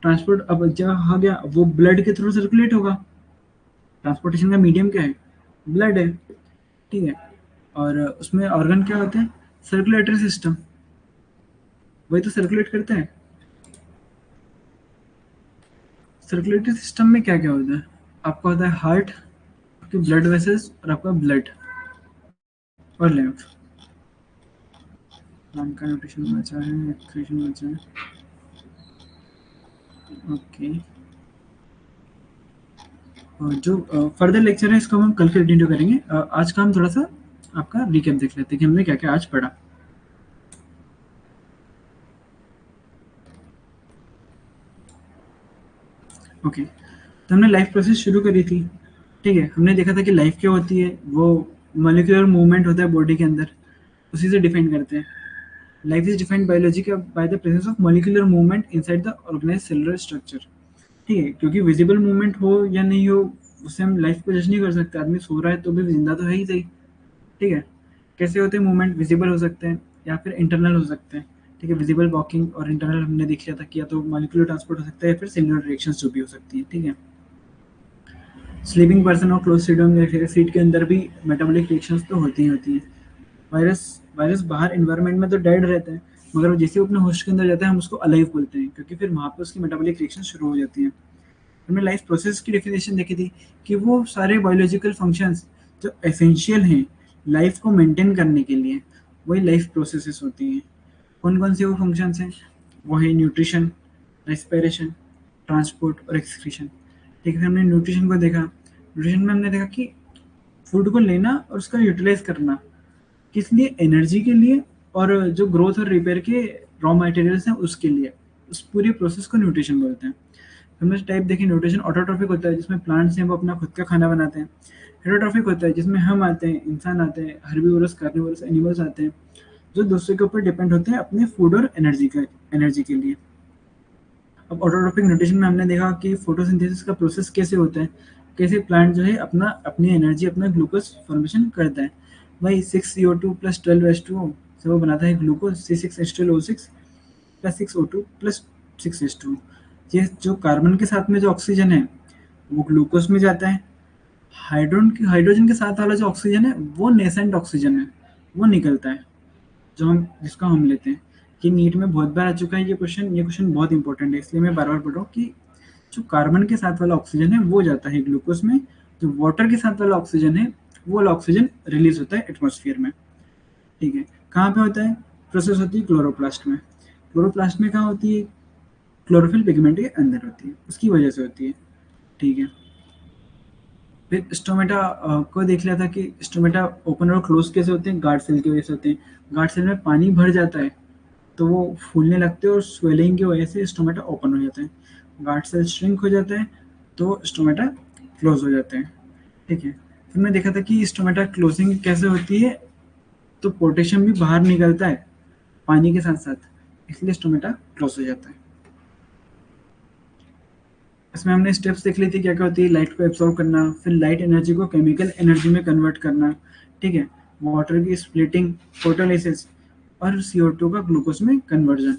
ट्रांसपोर्ट अब जहाँ गया वो ब्लड के थ्रू सर्कुलेट होगा। ट्रांसपोर्टेशन का मीडियम क्या है? ब्लड है। ठीक है। और उसमें ऑर्गन क्या होते हैं? सर्कुलेटरी सिस्टम, वही तो सर्कुलेट करते हैं। सर्कुलेटरी सिस्टम में क्या क्या होता है? आपका होता है हार्ट, आपके ब्लड वेसल्स और आपका ब्लड और लिम्फ। नाम का न्यूट्रिशन बचा है, न्यूट्रिशन बचा है। ओके। और जो फर्दर लेक्चर है इसको हम कल कंटिन्यू करेंगे। आज का हम थोड़ा सा आपका रिकैप देख लेते हैं कि हमने क्या क्या आज पढ़ा। ओके। तो हमने लाइफ प्रोसेस शुरू करी थी। ठीक है। हमने देखा था कि लाइफ क्या होती है, वो मॉलिक्यूलर मूवमेंट होता है बॉडी के अंदर, उसी से डिफाइन करते हैं। लाइफ इज डिफाइंड बायोलॉजी का by the presence of molecular movement inside the organized cellular structure. ठीक है। क्योंकि विजिबल मूवमेंट हो या नहीं हो, उससे हम लाइफ को जज नहीं कर सकते। आदमी सो रहा है तो भी जिंदा तो है ही सही। ठीक है। कैसे होते हैं मूवमेंट? विजिबल हो सकते हैं या फिर इंटरनल हो सकते हैं। ठीक है। विजिबल वॉकिंग और इंटरनल हमने देख लिया था कि या तो मॉलिक्यूलर ट्रांसपोर्ट हो सकता है या फिर सेलुलर रिएक्शंस जो भी हो सकती है। ठीक है। स्लीपिंग पर्सन और क्लोस्ट्रिडियम या फिर सीट के अंदर भी मेटाबॉलिक रिएक्शंस तो होती ही होती हैं। वायरस वायरस बाहर एनवायरनमेंट में तो डेड रहता है, मगर वो जैसे वो अपने होस्ट के अंदर जाता है हम उसको अलाइव बोलते हैं, क्योंकि फिर वहाँ पे उसकी मेटाबॉलिक रिएक्शन शुरू हो जाती है। हमने लाइफ प्रोसेस की डेफिनेशन देखी थी कि वो सारे बायोलॉजिकल फंक्शंस जो एसेंशियल हैं लाइफ को मेंटेन करने के लिए, वही लाइफ प्रोसेसेस होती हैं। कौन कौन से वो फंक्शंस हैं? वो है न्यूट्रिशन, रेस्पिरेशन, ट्रांसपोर्ट और एक्सक्रीशन। ठीक है, फिर हमने न्यूट्रिशन को देखा। न्यूट्रिशन में हमने देखा कि फूड को लेना और उसका यूटिलाइज करना, किस लिए? एनर्जी के लिए, और जो ग्रोथ और रिपेयर के रॉ मटेरियल्स हैं उसके लिए। उस पूरी प्रोसेस को न्यूट्रिशन बोलते हैं। हमने टाइप देखी न्यूट्रिशन। ऑटोट्रॉफिक होता है जिसमें प्लांट्स हैं वो अपना खुद का खाना बनाते हैं। हेटरोट्रॉफिक होता है जिसमें हम आते हैं, इंसान आते हैं, हर्बीवोरस कार्निवोरस एनिमल्स आते हैं जो दूसरे के ऊपर डिपेंड होते हैं अपने फूड और एनर्जी के लिए। अब ऑटोट्रॉफिक न्यूट्रिशन में हमने देखा कि फोटोसिंथेसिस का प्रोसेस कैसे होता है, कैसे प्लांट जो है अपनी एनर्जी, अपना ग्लूकोज फॉर्मेशन करता है। वही 6CO2 प्लस 12H2O से वो बनाता है glucose, C6H12O6 plus 6O2 plus 6H2O। ये जो कार्बन के साथ में जो ऑक्सीजन है वो ग्लूकोज में जाता है। हाइड्रोजन के साथ वाला जो ऑक्सीजन है वो नेसेंट ऑक्सीजन है, वो निकलता है, जिसको हम लेते हैं। कि नीट में बहुत बार आ चुका है ये क्वेश्चन बहुत इंपॉर्टेंट है, इसलिए मैं बार बार बोल रहा हूँ कि जो कार्बन के साथ वाला ऑक्सीजन है वो जाता है ग्लूकोज में, जो वाटर के साथ वाला ऑक्सीजन है वो वाला ऑक्सीजन रिलीज होता है एटमोसफियर में। ठीक है, कहाँ पे होता है? प्रोसेस होती है क्लोरोप्लास्ट में। क्लोरोप्लास्ट में कहाँ होती है? क्लोरोफिल पिगमेंट के अंदर होती है, उसकी वजह से होती है। ठीक है, फिर स्टोमेटा को देख लिया था कि स्टोमेटा ओपन और क्लोज कैसे होते हैं? गार्ड सेल की वजह से होते हैं। गार्ड सेल में पानी भर जाता है तो वो फूलने लगते हैं और स्वेलिंग की वजह से स्टोमेटा ओपन हो जाता है। गार्ड सेल श्रिंक हो जाता है तो स्टोमेटा क्लोज हो जाते हैं। ठीक है, फिर मैं देखा था कि स्टोमेटा क्लोजिंग कैसे होती है, तो पोटेशियम भी बाहर निकलता है पानी के साथ साथ, इसलिए स्टोमेटा क्लोज हो जाता है। इसमें हमने स्टेप्स देख ली थी क्या क्या होती है। लाइट को एब्सॉर्ब करना, फिर लाइट एनर्जी को केमिकल एनर्जी में कन्वर्ट करना। ठीक है, वाटर की स्प्लिटिंग, फोटोलिसिस, और CO2 का ग्लूकोज में कन्वर्जन,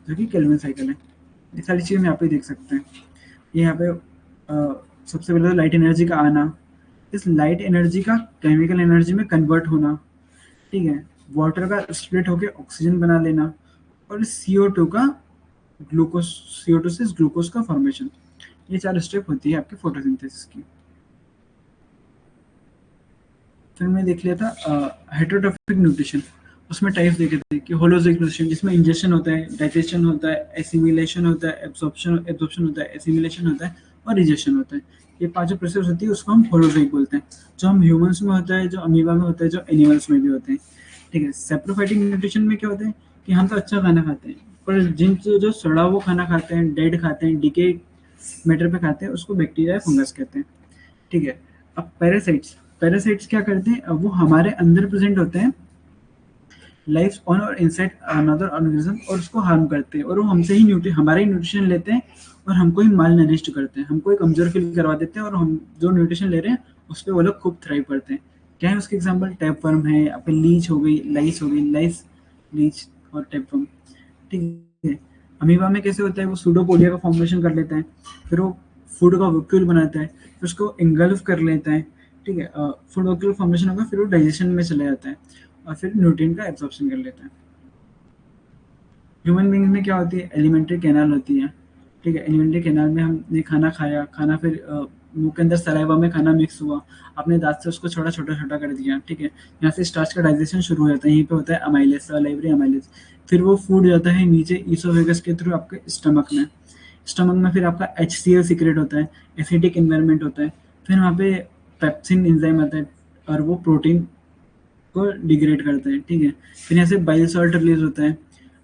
जो कि केल्विन साइकिल है। ये सारी चीज़ें हम यहाँ पे देख सकते हैं। ये यहाँ पे सबसे पहले तो लाइट एनर्जी का आना, इस लाइट एनर्जी का केमिकल एनर्जी में कन्वर्ट होना। ठीक है, वाटर का स्प्लिट होकर ऑक्सीजन बना लेना, और CO2 का ग्लूकोज, CO2 से ग्लूकोज का फॉर्मेशन। ये 4 स्टेप होती है आपकी फोटोसिंथेसिस की। फिर मैं देख लिया था हेटेरोट्रॉफिक न्यूट्रिशन। उसमें टाइप्स देखे थे कि होलोजिक न्यूट्रिशन जिसमें इंजेक्शन होता है, डाइजेशन होता है, एसिमिलेशन होता है, एब्जॉर्प्शन होता है, एसिमिलेशन होता है, और रिजेक्शन होता है। ये पांचों प्रोसेस होती है, उसको हम होलोजिक बोलते हैं। जो हम ह्यूमंस में होता है, जो अमीबा में होता है, जो एनिमल्स में भी होते हैं। ठीक है, सेप्रोफाइटिक न्यूट्रिशन में क्या होता है कि हम तो अच्छा खाना खाते हैं, पर जो सड़ा हुआ खाना खाते हैं, डेड खाते हैं, डिके मैटर पे खाते हैं, उसको बैक्टीरिया फंगस कहते हैं। ठीक है, अब पैरासाइट्स, पैरासाइट्स क्या करते हैं? अब वो हमारे अंदर प्रेजेंट होते हैं, लाइफ ऑन और इनसाइड अनदर ऑर्गेनिज्म, और उसको हार्म करते हैं, और वो हमसे ही हमारा ही न्यूट्रिशन लेते हैं और हमको ही माल नरिश्ड करते हैं, हमको ही कमजोर फील करवा देते हैं, और हम जो न्यूट्रिशन ले रहे हैं उस पर वो लोग खूब थ्राइव करते हैं। क्या है उसके एग्जाम्पल? टैप वर्म है, आपकी लीच हो गई, लाइस हो गई, लाइस, लीच और टैप वर्म। ठीक है, अमीबा में कैसे होता है? वो सूडोपोडिया का फॉर्मेशन कर लेता है, फिर वो फूड का वैक्यूल बनाता है, फिर उसको इंगल्फ कर लेता है। ठीक है, फूड वैक्यूल फॉर्मेशन होगा, फिर वो डाइजेशन में चला जाता है और फिर न्यूट्रिएंट का एब्जॉर्प्शन कर लेता है। ह्यूमन बींग्स में क्या होती है? एलिमेंट्री कैनाल होती है। ठीक है, एलिमेंट्री कैनाल में हमने खाना खाया, खाना फिर मुंह के अंदर सलाइवा में खाना मिक्स हुआ, आपने दांत से उसको छोटा छोटा छोटा कर दिया। ठीक है, यहाँ से स्टार्च का डाइजेशन शुरू हो जाता है, यहीं पे होता है अमाइलेज, लाइब्रेरी अमाइलेज। फिर वो फूड जाता है नीचे ईसोफेगस के थ्रू आपके स्टमक में। स्टमक में फिर आपका HCl सीक्रेट होता है, एसिडिक इन्वायरमेंट होता है। फिर वहाँ पे पेप्सिन एंजाइम आता है और वो प्रोटीन को डिग्रेड करता है। ठीक है, फिर यहाँ से बाइल सॉल्ट रिलीज होता है।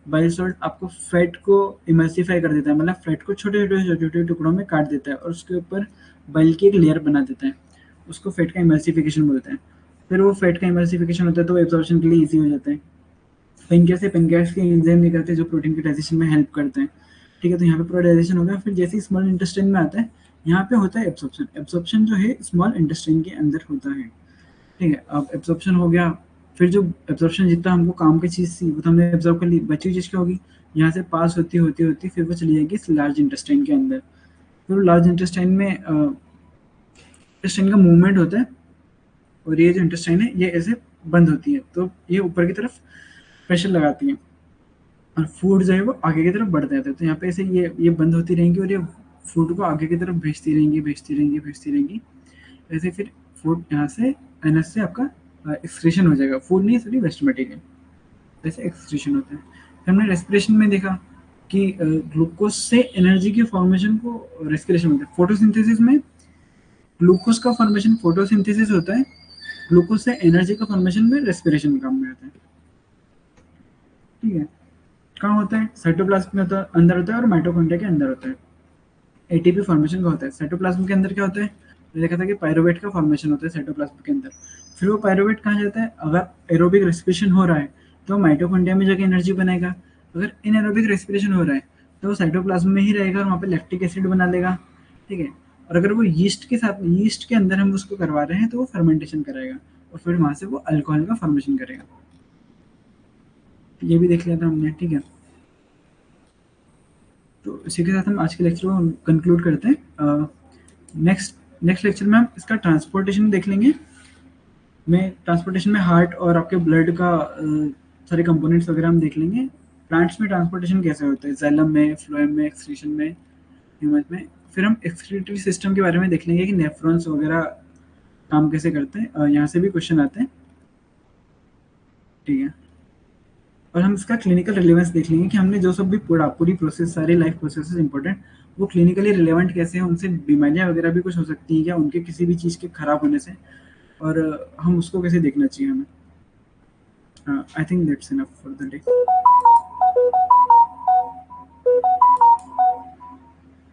बाइल सॉल्ट आपको फैट को इमल्सिफाई कर देता है, मतलब फैट को छोटे छोटे छोटे छोटे टुकड़ों में काट देता है और उसके ऊपर बाइल की एक लेयर बना देता है, उसको फैट का इमल्सिफिकेशन बोलते हैं। फिर वो फैट का इमल्सिफिकेशन होता है तो एब्जॉर्प्शन के लिए ईजी हो जाता है। पेनक्रियास से पेनक्रियास के एंजाइम निकलते हैं जो प्रोटीन के डाइजेशन में हेल्प करते हैं। ठीक है, तो यहाँ पे पूरा डाइजेशन हो गया। फिर जैसे ही स्मॉल इंटेस्टाइन में आता है, यहाँ पे होता है एब्जॉर्प्शन। एब्जॉर्प्शन जो है स्मॉल इंटेस्टाइन के अंदर होता है। ठीक है, अब एब्जॉर्प्शन हो गया, फिर जो एब्जॉर्प्शन जितना हमको काम की चीज़ थी वो तो हमने एब्जॉर्ब कर ली, बची हुई चीज़ क्या होगी? यहाँ से पास होती होती होती फिर वो चली जाएगी इस लार्ज इंटेस्टाइन के अंदर। फिर लार्ज इंटेस्टाइन में इंटेस्टाइन का मूवमेंट होता है, और ये जो इंटेस्टाइन है ये ऐसे बंद होती है, तो ये ऊपर की तरफ प्रेशर लगाती है और फूड जो है वो आगे की तरफ बढ़ते जाते हैं। तो यहाँ पे ऐसे ये बंद होती रहेंगी और ये फूड को आगे की तरफ भेजती रहेंगी, भेजती रहेंगी, भेजती रहेंगी। ऐसे फिर फूड यहाँ से एनएस से आपका एक्सक्रीशन हो जाएगा, फूड नहीं सॉरी वेस्ट मटेरियल, जैसे एक्सक्रीशन होता है। फिर हमने रेस्पिरेशन में देखा कि ग्लूकोज से एनर्जी के फॉर्मेशन को रेस्पिरेशन होता है। फोटोसिंथेसिस में ग्लूकोज का फॉर्मेशन फोटोसिंथेसिस होता है, ग्लूकोज से एनर्जी का फॉर्मेशन में रेस्पिरेशन काम में आता है। ठीक है, कहाँ होता है? साइटोप्लाज्म में होता है, अंदर होता है, और माइटोकॉन्ड्रिया के अंदर होता है। एटीपी फॉर्मेशन का होता है। साइटोप्लाज्म के अंदर क्या होता है? देखा था कि पायरोवेट का फॉर्मेशन होता है साइटोप्लाज्म के अंदर। फिर वो पायरोवेट कहाँ जाता है? अगर एरोबिक रेस्पिरेशन हो रहा है तो माइटोकॉन्ड्रिया में जाके एनर्जी बनाएगा। अगर इनएरोबिक रेस्पिरेशन हो रहा है तो वो साइटोप्लाज्म में ही रहेगा और वहाँ पे लैक्टिक एसिड बना लेगा। ठीक है, और अगर वो यीस्ट के साथ, यीस्ट के अंदर हम उसको करवा रहे हैं तो वो फर्मेंटेशन कराएगा और फिर वहाँ से वो अल्कोहल का फॉर्मेशन करेगा। ये भी देख लिया था हमने। ठीक है, तो इसी के साथ हम आज के लेक्चर को कंक्लूड करते हैं। नेक्स्ट नेक्स्ट लेक्चर में हम इसका ट्रांसपोर्टेशन देख लेंगे। में ट्रांसपोर्टेशन में हार्ट और आपके ब्लड का सारे कंपोनेंट्स वगैरह हम देख लेंगे। प्लांट्स में ट्रांसपोर्टेशन कैसे होता है, जाइलम में, फ्लोएम में, एक्सक्रीशन में, ह्यूमन में। फिर हम एक्सक्रीटरी सिस्टम के बारे में देख लेंगे कि नेफ्रॉन्स वगैरह काम कैसे करते हैं। यहाँ से भी क्वेश्चन आते हैं। ठीक है, और हम इसका क्लिनिकल रिलेवेंस देख लेंगे कि हमने जो सब भी पूरी प्रोसेस, सारी लाइफ प्रोसेसेस इंपॉर्टेंट, वो क्लिनिकली रिलेवेंट कैसे हैं, उनसे बीमारियां वगैरह भी कुछ हो सकती हैं क्या, उनके किसी भी चीज़ के खराब होने से, और हम उसको कैसे देखना चाहिए हमें। I think that's enough for the day.